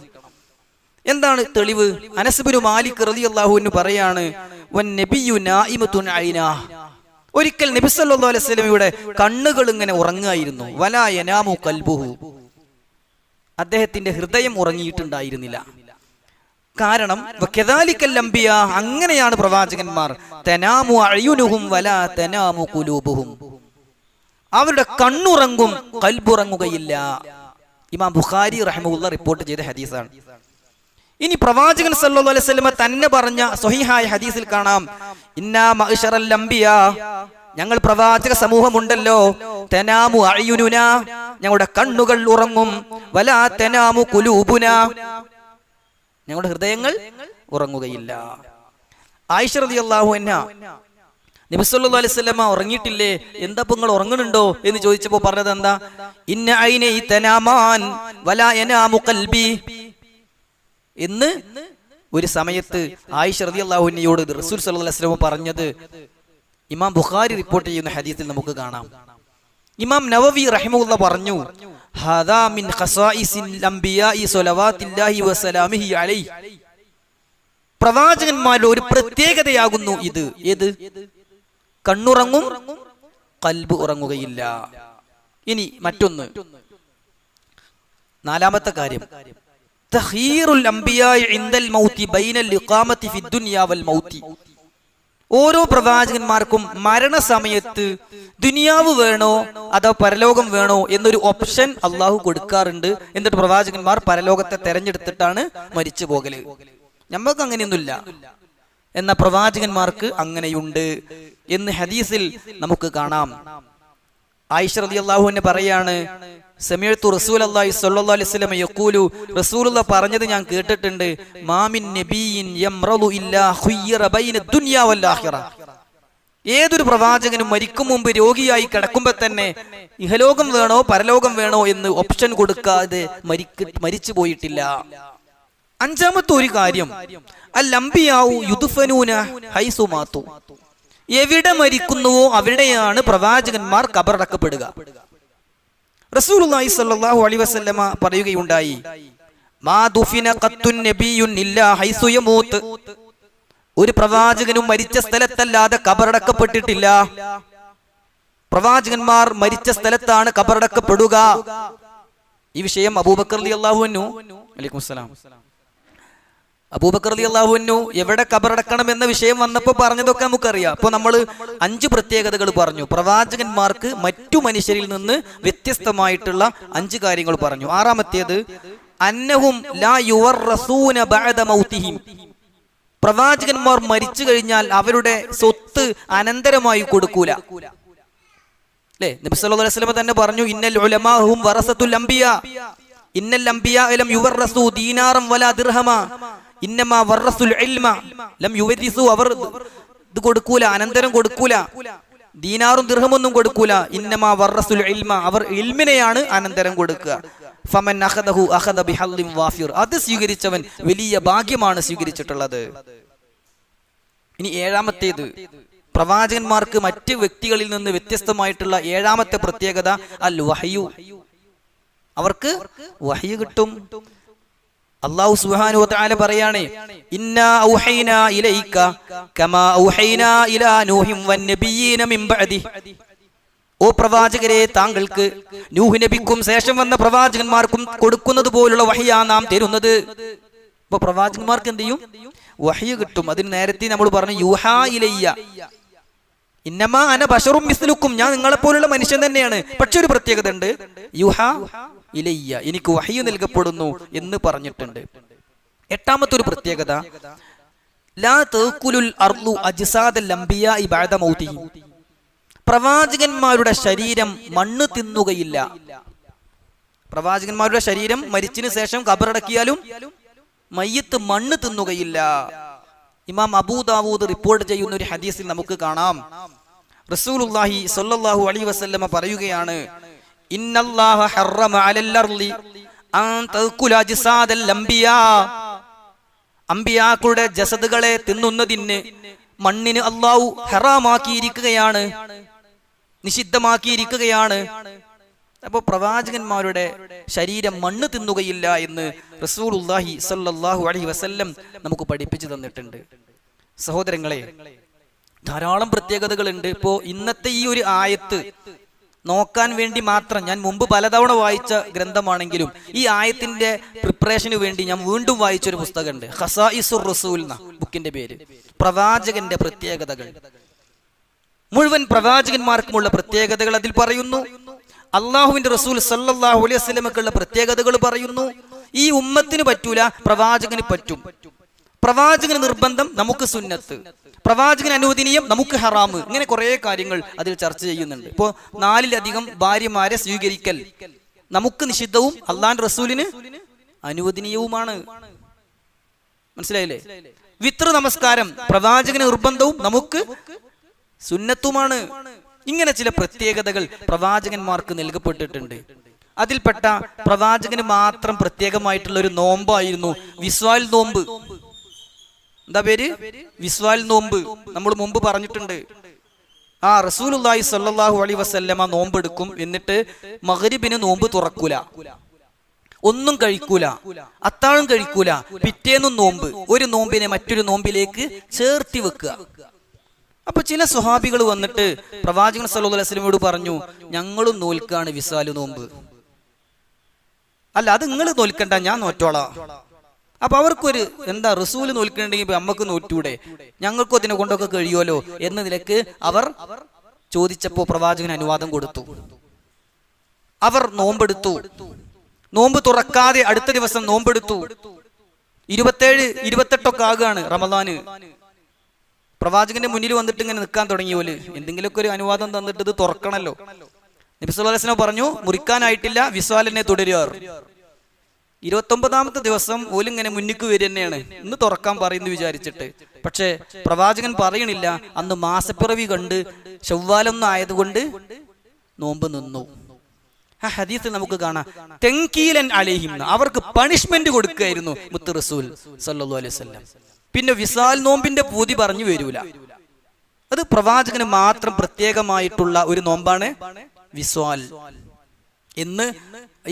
എന്താണ് തെളിവ്? അനസ് ഇബ്നു മാലിക് റളിയല്ലാഹു അൻഹു പറയാണ്, വൻ നബിയു നായിമത്തുൻ ഐനാ, ഒരിക്കൽ നബി സല്ലല്ലാഹു അലൈഹി വസല്ലമയുടെ കണ്ണുകൾ ഇങ്ങനെ ഉറങ്ങുകയായിരുന്നു. വലാ യനാമു ഖൽബുഹു, അദ്ദേഹത്തിന്റെ ഹൃദയം ഉറങ്ങിയിട്ടുണ്ടായിരുന്നില്ല. കാരണം വകദാലിക്കൽ അംബിയാ, അങ്ങനെയാണ് പ്രവാചകന്മാർ. തനാമു അഅ്യുനുഹും വലാ തനാമു ഖുലൂബുഹും, അവരുടെ കണ്ണുറങ്ങും ഖൽബുറങ്ങുകയില്ല. ഇമാം ബുഖാരി റഹിമഹുല്ലാഹ് റിപ്പോർട്ട് ചെയ്ത ഹദീസാണ്. ഇനി പ്രവാചകൻ സല്ലല്ലാഹു അലൈഹി വസല്ലം തന്നെ പറഞ്ഞ സ്വഹീഹായ ഹദീസിൽ കാണാം, ഇന്നാ മഅ്ശറൽ അംബിയാ, ഞങ്ങൾ പ്രവാചക സമൂഹമുണ്ടല്ലോ, തനാമു അഅ്യുനുനാ, ഞങ്ങളുടെ കണ്ണുകൾ ഉറങ്ങും, വലാ തനാമു ഖുലൂബുനാ, ഞങ്ങളുടെ ഹൃദയങ്ങൾ ഉറങ്ങുകയില്ല. ആയിഷ റളിയല്ലാഹു അൻഹ നബി സല്ലല്ലാഹു അലൈഹി വസല്ലം ഉറങ്ങിയിട്ടില്ലേ, എന്താ നിങ്ങൾ ഉറങ്ങുന്നുണ്ടോ എന്ന് ചോദിച്ചപ്പോൾ പറഞ്ഞത് എന്താ? ഇന്ന ഐനൈ തനാമാൻ വലാ യനാമു ഖൽബി എന്ന് ഒരു സമയത്ത് ആയിഷ റളിയല്ലാഹു അൻഹയോട് റസൂൽ സല്ലല്ലാഹു അലൈഹി വസല്ലം പറഞ്ഞത് ഇമാം ബുഖാരി റിപ്പോർട്ട് ചെയ്യുന്ന ഹദീസിൽ നമുക്ക് കാണാം. ഇമാം നവവി റഹിമഹുല്ലാഹ് പറഞ്ഞു, ഹാദാ മിൻ ഖസായിസിൽ അംബിയാഇ സ്വലവാത്തില്ലാഹി വസലാമിഹി അലൈഹി, പ്രവാചകന്മാരുടെ ഒരു പ്രത്യേകതയാകുന്നു ഇത്. ഏത്? കണ്ണുറങ്ങും, ഖൽബ് ഉറങ്ങുകയില്ല. ഇനി മറ്റൊന്ന്, നാലാമത്തെ കാര്യം, തഖീറുൽ അംബിയാഇ ഇൻദൽ മൗതി ബൈനൽ ഇഖാമത്തി ഫിദ്ദുനിയ വൽ മൗതി, ഓരോ പ്രവാചകന്മാർക്കും മരണസമയത്ത് ദുനിയാവ് വേണോ അതോ പരലോകം വേണോ എന്നൊരു ഓപ്ഷൻ അള്ളാഹു കൊടുക്കാറുണ്ട്. എന്നിട്ട് പ്രവാചകന്മാർ പരലോകത്തെ തെരഞ്ഞെടുത്തിട്ടാണ് മരിച്ചു പോകല്. നമ്മൾക്ക് അങ്ങനെയൊന്നുമില്ല, എന്ന പ്രവാചകന്മാർക്ക് അങ്ങനെയുണ്ട് എന്ന് ഹദീസിൽ നമുക്ക് കാണാം. ആയിഷ റളിയല്ലാഹു അൻഹ പറയാണ്, സമീഅതു റസൂലുള്ളാഹി സ്വല്ലല്ലാഹു അലൈഹി വസല്ലം യഖൂലു, റസൂലുള്ളാഹി പറഞ്ഞത് ഞാൻ കേട്ടിട്ടുണ്ട്, മാമിൻ നബിയിൻ യംറദു ഇല്ലാ ഖുയ്യിറ ബൈന ദുനിയ വൽ ആഖിറ, ഏതൊരു പ്രവാചകനും മരിക്കും മുമ്പ് രോഗിയായി കിടക്കുമ്പോൾ തന്നെ ഇഹലോകം വേണോ പരലോകം വേണോ എന്ന് ഓപ്ഷൻ കൊടുക്കാതെ മരിച്ചു പോയിട്ടില്ല. അഞ്ചാമത്തെ ഒരു കാര്യം, അൽ അംബിയാഉ യുദ്ഫനൂന ഹൈസു മാതു, എവിടെ മരിക്കുന്നുവോ അവിടെയാണ് പ്രവാചകന്മാർ ഖബറടക്കപ്പെടുക. റസൂലുള്ളാഹി സ്വല്ലല്ലാഹു അലൈഹി വസല്ലമ പറയുകയുണ്ടായി, മാ ദുഫിന ഖത്തുൻ നബിയുൻ ഇല്ലാ ഹൈസു യമൂത്ത്, ഒരു പ്രവാചകനും മരിച്ച സ്ഥലത്തല്ലാതെ ഖബറടക്കപ്പെട്ടിട്ടില്ല. പ്രവാചകന്മാർ മരിച്ച സ്ഥലത്താണ് ഖബറടക്കപ്പെടുക. ഈ വിഷയം അബൂബക്കർ റളിയല്ലാഹു അൻഹു, വലൈക്കും സലാം, അബൂബക്കർ റളിയല്ലാഹു അൻഹു എവിടെ ഖബറടക്കണം എന്ന വിഷയം വന്നപ്പോൾ പറഞ്ഞതൊക്കെ നമുക്കറിയാം. അപ്പോൾ നമ്മൾ 5 പ്രത്യേകതകൾ പറഞ്ഞു. പ്രവാചകന്മാർക്ക് മറ്റു മനുഷ്യരിൽ നിന്ന് വ്യത്യസ്തമായിട്ടുള്ള 5 കാര്യങ്ങൾ പറഞ്ഞു. ആറാമത്തേത്, അന്നഹും ലാ യുവറസൂന ബഅദ മൗതിഹിം, പ്രവാചകന്മാർ മരിച്ചു കഴിഞ്ഞാൽ അവരുടെ സ്വത്ത് അനന്തരമായി കൊടുക്കൂല. അല്ലേ? നബി സല്ലല്ലാഹു അലൈഹി വസല്ലം തന്നെ പറഞ്ഞു, ഇന്നൽ ഉലമാ ഹും വറസത്തുൽ അംബിയാ ഇന്നൽ അംബിയാ ലം യുവറസു ദീനാറൻ വലാ ദിർഹമ ഇന്നമാ വറസുൽ ഇൽമ ലം യുവരിസു. അവർ ഇത് കൊടുക്കൂല, അനന്തരം കൊടുക്കൂല, ദീനാറും ദിർഹമൊന്നും കൊടുക്കൂല. ഇന്നമാ വറസുൽ ഇൽമ, അവർ ഇൽമിനെയാണ് അനന്തരം കൊടുക്കുക. ഫമൻ അഖദഹു അഖദ ബിഹദ്ദിൻ വാഫിർ, അത് സ്വീകരിച്ചവൻ വലിയ ഭാഗ്യമാണ് സ്വീകരിച്ചിട്ടുള്ളത്. ഇനി ഏഴാമത്തേത്, പ്രവാചകന്മാർക്ക് മറ്റ് വ്യക്തികളിൽ നിന്ന് വ്യത്യസ്തമായിട്ടുള്ള ഏഴാമത്തെ പ്രത്യേകത അൽ വഹ്യു. അവർക്ക് വഹ്യ് കിട്ടും. അല്ലാഹു സുബ്ഹാനഹു വ തആല പറയാണ്, ഇന്നാ ഔഹൈനാ ഇലൈക കമാ ഔഹൈനാ ഇലാ നൂഹിൻ വന്നബിയ്യീന മിൻ ബഅദി. ഓ പ്രവാചകരെ, താങ്കൾക്ക് നൂഹ് നബിക്കും ശേഷം വന്ന പ്രവാചകന്മാർക്കും കൊടുക്കുന്നത് പോലുള്ള വഹ്യാ നാം തരുന്നത്. അപ്പൊ പ്രവാചകന്മാർക്ക് എന്ത് ചെയ്യും? വഹ്യ് കിട്ടും. അതിന് നേരത്തെ നമ്മൾ പറഞ്ഞു യൂഹാ ഇലയ്യ ഇന്നമാ അന ബശറും മിസ്ലുക്കും, ഞാൻ നിങ്ങളെപ്പോലുള്ള മനുഷ്യൻ തന്നെയാണ്. പക്ഷെ ഒരു പ്രത്യേകത ഉണ്ട്, യൂഹാ ഇലയ്യ, എനിക്ക് വഹ്യ് നൽകപ്പെടുന്നു എന്ന് പറഞ്ഞിട്ടുണ്ട്. എട്ടാമത്തെ ഒരു പ്രത്യേകത, ലാ തഅകുലുൽ അർളു അജ്സാദൽ അംബിയാഇ ബഅദ മൗതിഹിം. പ്രവാചകന്മാരുടെ ശരീരം മണ്ണ് തിന്നുകയില്ല. പ്രവാചകന്മാരുടെ ശരീരം മരിച്ചതിന് ശേഷം ഖബറടക്കിയാലും മയ്യത്ത് മണ്ണ് തിന്നുകയില്ല. ഇമാം അബൂ ദാവൂദ് റിപ്പോർട്ട് ചെയ്യുന്ന ഒരു ഹദീസിൽ നമുക്ക് കാണാം, റസൂലുള്ളാഹി സ്വല്ലല്ലാഹു അലൈഹി വസല്ലമ പറയുകയാണ്, ഇന്നല്ലാഹ ഹറമ അലൽ അർളി അൻ തഅകുല അജ്സാദൽ അംബിയാ. അംബിയാക്കളുടെ ജസദുകളെ തിന്നുന്നതിന് മണ്ണിന് അല്ലാഹു ഹറാമാക്കിയിരിക്കുകയാണ്, നിഷിദ്ധമാക്കിയിരിക്കുകയാണ്. അപ്പോൾ പ്രവാചകന്മാരുടെ ശരീരം മണ്ണ് തിന്നുകയില്ല എന്ന് റസൂലുള്ളാഹി സ്വല്ലല്ലാഹു അലൈഹി വസല്ലം നമുക്ക് പഠിപ്പിച്ചു തന്നിട്ടുണ്ട്. സഹോദരങ്ങളെ, ധാരാളം പ്രത്യേകതകളുണ്ട്. ഇപ്പോ ഇന്നത്തെ ഈ ഒരു ആയത്ത് നോക്കാൻ വേണ്ടി മാത്രം ഞാൻ മുമ്പ് പലതവണ വായിച്ച ഗ്രന്ഥമാണെങ്കിലും ഈ ആയത്തിന്റെ പ്രിപ്പറേഷന് വേണ്ടി ഞാൻ വീണ്ടും വായിച്ചൊരു പുസ്തകമുണ്ട്, ഖസായിസുർ റസൂൽ എന്ന ബുക്കിന്റെ പേര്. പ്രവാചകന്റെ പ്രത്യേകതകൾ, മുഴുവൻ പ്രവാചകന്മാർക്കുമുള്ള പ്രത്യേകതകൾ അതിൽ പറയുന്നു. അള്ളാഹുവിന്റെ റസൂൽ സല്ലല്ലാഹു അലൈഹി വസല്ലമക്കുള്ള പ്രത്യേകതകൾ പറയുന്നു. ഈ ഉമ്മത്തിന് പറ്റൂല, പ്രവാചകന് പറ്റും. പ്രവാചകന് നിർബന്ധം, നമുക്ക് സുന്നത്ത്. പ്രവാചകന് അനുവദനീയം, നമുക്ക് ഹറാമ്. ഇങ്ങനെ കുറെ കാര്യങ്ങൾ അതിൽ ചർച്ച ചെയ്യുന്നുണ്ട്. ഇപ്പോ 4-ലധികം ഭാര്യമാരെ സ്വീകരിക്കൽ നമുക്ക് നിഷിദ്ധവും അള്ളാഹുവിന്റെ റസൂലിന് അനുവദനീയവുമാണ്. മനസ്സിലായില്ലേ? വിത്ര നമസ്കാരം പ്രവാചകന് നിർബന്ധവും നമുക്ക് സുന്നത്തുമാണ്. ഇങ്ങനെ ചില പ്രത്യേകതകൾ പ്രവാചകന്മാർക്ക് നൽകപ്പെട്ടിട്ടുണ്ട്. അതിൽപ്പെട്ട പ്രവാചകന് മാത്രം പ്രത്യേകമായിട്ടുള്ള ഒരു നോമ്പായിരുന്നു വിസ്വാൽ നോമ്പ്. എന്താ പേര്? വിസ്വാൽ നോമ്പ്. നമ്മൾ മുമ്പ് പറഞ്ഞിട്ടുണ്ട്. റസൂലുള്ളാഹി സ്വല്ലല്ലാഹു അലൈഹി വസല്ലമ നോമ്പെടുക്കും, എന്നിട്ട് മഗ്രിബിന് നോമ്പ് തുറക്കൂല, ഒന്നും കഴിക്കൂല, അത്താഴം കഴിക്കൂല, പിറ്റേന്നും നോമ്പ്. ഒരു നോമ്പിനെ മറ്റൊരു നോമ്പിലേക്ക് ചേർത്തി വെക്കുക. അപ്പൊ ചില സ്വഹാബികൾ വന്നിട്ട് പ്രവാചകൻ സല്ലല്ലാഹു അലൈഹി വസല്ലമയോട് പറഞ്ഞു, ഞങ്ങളും നോൽക്കാണ് വിസ്വാല് നോമ്പ്. അല്ല, അത് നിങ്ങൾ നോൽക്കണ്ട, ഞാൻ നോറ്റോളാം. അപ്പൊ അവർക്കൊരു എന്താ, റസൂല് നോൽക്കണ്ടെങ്കിൽ നമുക്ക് നോറ്റൂടെ, ഞങ്ങൾക്കും അതിനെ കൊണ്ടൊക്കെ കഴിയുമല്ലോ എന്ന നിലക്ക് അവർ ചോദിച്ചപ്പോ പ്രവാചകൻ അനുവാദം കൊടുത്തു. അവർ നോമ്പെടുത്തു. നോമ്പ് തുറക്കാതെ അടുത്ത ദിവസം നോമ്പെടുത്തു. 27, 28 ആകുകയാണ് റമദാന്. പ്രവാചകന്റെ മുന്നിൽ വന്നിട്ട് ഇങ്ങനെ നിൽക്കാൻ തുടങ്ങിയോല്, എന്തെങ്കിലുമൊക്കെ ഒരു അനുവാദം തന്നിട്ട് ഇത് തുറക്കണല്ലോ. നബി സല്ലല്ലാഹു അലൈഹി വസല്ലം പറഞ്ഞു, മുറിക്കാനായിട്ടില്ല, വിസ്വാലിനെ തുടരുക. 29ാമത്തെ ദിവസം ഓലിങ്ങനെ മുന്നിക്ക് വരിക തന്നെയാണ്, ഇന്ന് തുറക്കാൻ പറയുന്നു വിചാരിച്ചിട്ട്. പക്ഷെ പ്രവാചകൻ പറയണില്ല. അന്ന് മാസപ്പിറവി കണ്ട് ശവ്വാലൊന്നും ആയതുകൊണ്ട് നോമ്പ് നിന്നു. ആ ഹദീസിൽ നമുക്ക് കാണാം, തെങ്കീലൻ അലൈഹിം, അവർക്ക് പണിഷ്മെന്റ് കൊടുക്കുകയായിരുന്നു മുത്ത് റസൂൽ സല്ലല്ലാഹു അലൈഹി വസല്ലം. പിന്നെ വിസാൽ നോമ്പിന്റെ പൂതി പറഞ്ഞു വരൂല. അത് പ്രവാചകന് മാത്രം പ്രത്യേകമായിട്ടുള്ള ഒരു നോമ്പാണ് വിസ്വാൽ എന്ന്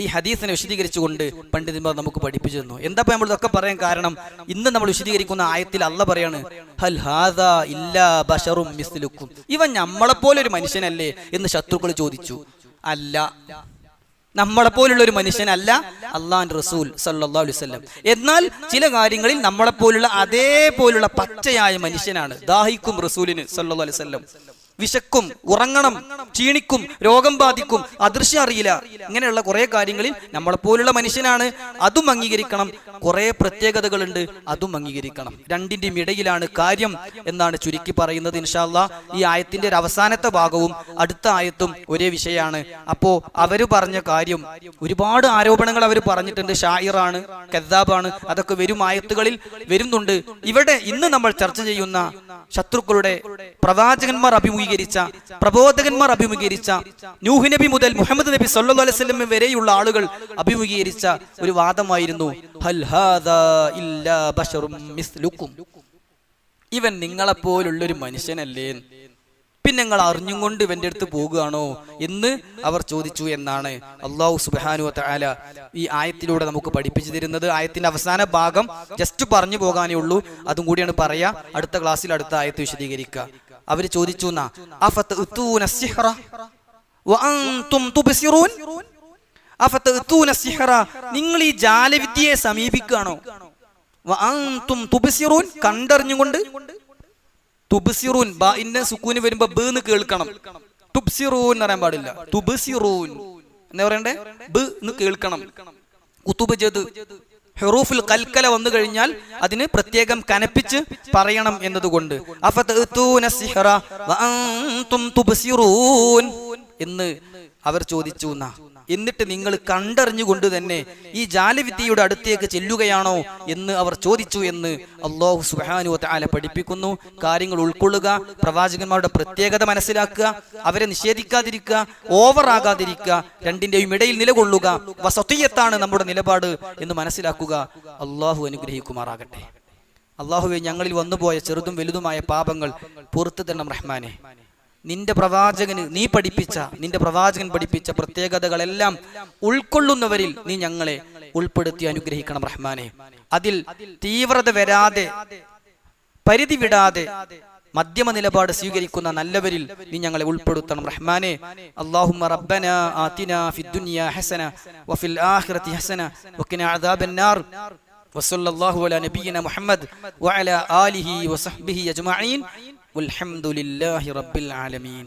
ഈ ഹദീസിനെ വിശദീകരിച്ചുകൊണ്ട് പണ്ഡിതന്മാർ നമുക്ക് പഠിപ്പിച്ചു തന്നു. എന്താ നമ്മൾ ഇതൊക്കെ പറയാൻ കാരണം, ഇന്ന് നമ്മൾ വിശദീകരിക്കുന്ന ആയത്തിൽ അള്ളാഹ് പറയാണ്, ഹൽ ഹാദാ ഇല്ലാ ബശറും മിസ്ലുക്കും, ഇവൻ നമ്മളെപ്പോലെ ഒരു മനുഷ്യനല്ലേ എന്ന് ശത്രുക്കൾ ചോദിച്ചു. അല്ല, നമ്മളെപ്പോലുള്ള ഒരു മനുഷ്യനല്ല അള്ളാഹുവിന്റെ റസൂൽ സല്ലല്ലാഹു അലൈഹി വസല്ലം. എന്നാൽ ചില കാര്യങ്ങളിൽ നമ്മളെപ്പോലുള്ള അതേപോലുള്ള പച്ചയായ മനുഷ്യനാണ്. ദാഹിക്കും റസൂലിന് സല്ലല്ലാഹു അലൈഹി വസല്ലം. വിശക്കും, ഉറങ്ങണം, ക്ഷീണിക്കും, രോഗം ബാധിക്കും, അദൃശ്യം അറിയില്ല. ഇങ്ങനെയുള്ള കുറെ കാര്യങ്ങളിൽ നമ്മളെപ്പോലുള്ള മനുഷ്യനാണ്, അതും അംഗീകരിക്കണം. കുറെ പ്രത്യേകതകളുണ്ട്, അതും അംഗീകരിക്കണം. രണ്ടിന്റെയും ഇടയിലാണ് കാര്യം എന്നാണ് ചുരുക്കി പറയുന്നത്. ഇൻഷാ അല്ലാഹ് ഈ ആയത്തിന്റെ ഒരു അവസാനത്തെ ഭാഗവും അടുത്ത ആയത്തും ഒരേ വിഷയമാണ്. അപ്പോ അവര് പറഞ്ഞ കാര്യം, ഒരുപാട് ആരോപണങ്ങൾ അവർ പറഞ്ഞിട്ടുണ്ട്. ഷായിറാണ്, കദ്ദാബാണ്, അതൊക്കെ വരും ആയത്തുകളിൽ വരുന്നുണ്ട്. ഇവിടെ ഇന്ന് നമ്മൾ ചർച്ച ചെയ്യുന്ന ശത്രുക്കളുടെ പ്രവാചകന്മാർ അഭിമുഖീകരിച്ച, പ്രബോധകന്മാർ അഭിമുഖീകരിച്ച, നൂഹ് നബി മുതൽ മുഹമ്മദ് നബി സല്ലല്ലാഹു അലൈഹി വസല്ലം വരെയുള്ള ആളുകൾ അഭിമുഖീകരിച്ച ഒരു വാദമായിരുന്നു, ഹൽ ഹാദാ ഇല്ലാ ബശറും മിസ്ലുക്കും, ഇവൻ നിങ്ങളെപ്പോലുള്ളൊരു മനുഷ്യനല്ലേ, പിന്നെ നിങ്ങൾ അറിഞ്ഞും കൊണ്ട് ഇവന്റെ അടുത്ത് പോകുകയാണോ എന്ന് അവർ ചോദിച്ചു എന്നാണ് അല്ലാഹു സുബ്ഹാനഹു വ തആല ഈ ആയത്തിലൂടെ നമുക്ക് പഠിപ്പിച്ചു തരുന്നത്. ആയത്തിന്റെ അവസാന ഭാഗം ജസ്റ്റ് പറഞ്ഞു പോകാനേ ഉള്ളൂ, അതും കൂടിയാണ് പറയാ. അടുത്ത ക്ലാസ്സിൽ അടുത്ത ആയത്ത് വിശദീകരിക്കുക. അവര് ചോദിച്ചു, നിങ്ങൾ ഈ ജാലവിദ്യയെ സമീപിക്കുകയാണോ, കണ്ടറിഞ്ഞുകൊണ്ട്. തുബ്സിറൂൻ, ബാഇന്റെ സുക്കൂന് വരുമ്പോ ബ് എന്ന് കേൾക്കണം. തുബ്സിറൂൻ എന്ന് പറയാൻ പാടില്ല, തുബ്സിറൂൻ എന്താ പറയണ്ടേ, ബ് എന്ന് കേൾക്കണം. കുതുബ് ജദ് ഹുറൂഫുൽ കൽക്കല വന്നു കഴിഞ്ഞാൽ അതിന് പ്രത്യേകം കനപ്പിച്ച് പറയണം എന്നതുകൊണ്ട് അഫതഅതൂന സിഹ്റ വഅൻതും തുബ്സിറൂൻ എന്ന് അവർ ചോദിച്ചു. എന്നിട്ട് നിങ്ങൾ കണ്ടറിഞ്ഞുകൊണ്ട് തന്നെ ഈ ജാലവിദ്യയുടെ അടുത്തേക്ക് ചെല്ലുകയാണോ എന്ന് അവർ ചോദിച്ചു എന്ന് അല്ലാഹു സുബ്ഹാനഹു വ തആല പഠിപ്പിക്കുന്നു. കാര്യങ്ങൾ ഉൾക്കൊള്ളുക, പ്രവാചകന്മാരുടെ പ്രത്യേകത മനസ്സിലാക്കുക, അവരെ നിഷേധിക്കാതിരിക്കുക, ഓവറാകാതിരിക്കുക, രണ്ടിന്റെയും ഇടയിൽ നിലകൊള്ളുക. വസതിയത്താണ് നമ്മുടെ നിലപാട് എന്ന് മനസ്സിലാക്കുക. അല്ലാഹു അനുഗ്രഹിക്കുമാറാകട്ടെ. അല്ലാഹുവേ, ഞങ്ങളിൽ വന്നുപോയ ചെറുതും വലുതുമായ പാപങ്ങൾ പുറത്തു തരണം റഹ്മാനെ. നിന്റെ പ്രവാചകൻ പഠിപ്പിച്ച പ്രത്യേകതകളെല്ലാം ഉൾക്കൊള്ളുന്നവരിൽ നീ ഞങ്ങളെ ഉൾപ്പെടുത്തി അനുഗ്രഹിക്കണം റഹ്മാനെ. അതിൽ തീവ്രത വരാതെ, പരിധി വിടാതെ മധ്യമ നിലപാട് സ്വീകരിക്കുന്ന നല്ലവരിൽ നീ ഞങ്ങളെ ഉൾപ്പെടുത്തണം റഹ്മാനെ. അല്ലാഹുമ്മ റബ്ബനാ ആതിനാ ഫിദ്ദുനിയാ ഹസന വഫിൽ ആഖിറതി ഹസന വഖിനാ അദാബന്നാർ വസല്ലല്ലാഹു അലാ നബിയിനാ മുഹമ്മദ് വഅലാ ആലിഹി വസഹ്ബിഹി അജ്മഈൻ. والحمد لله رب العالمين.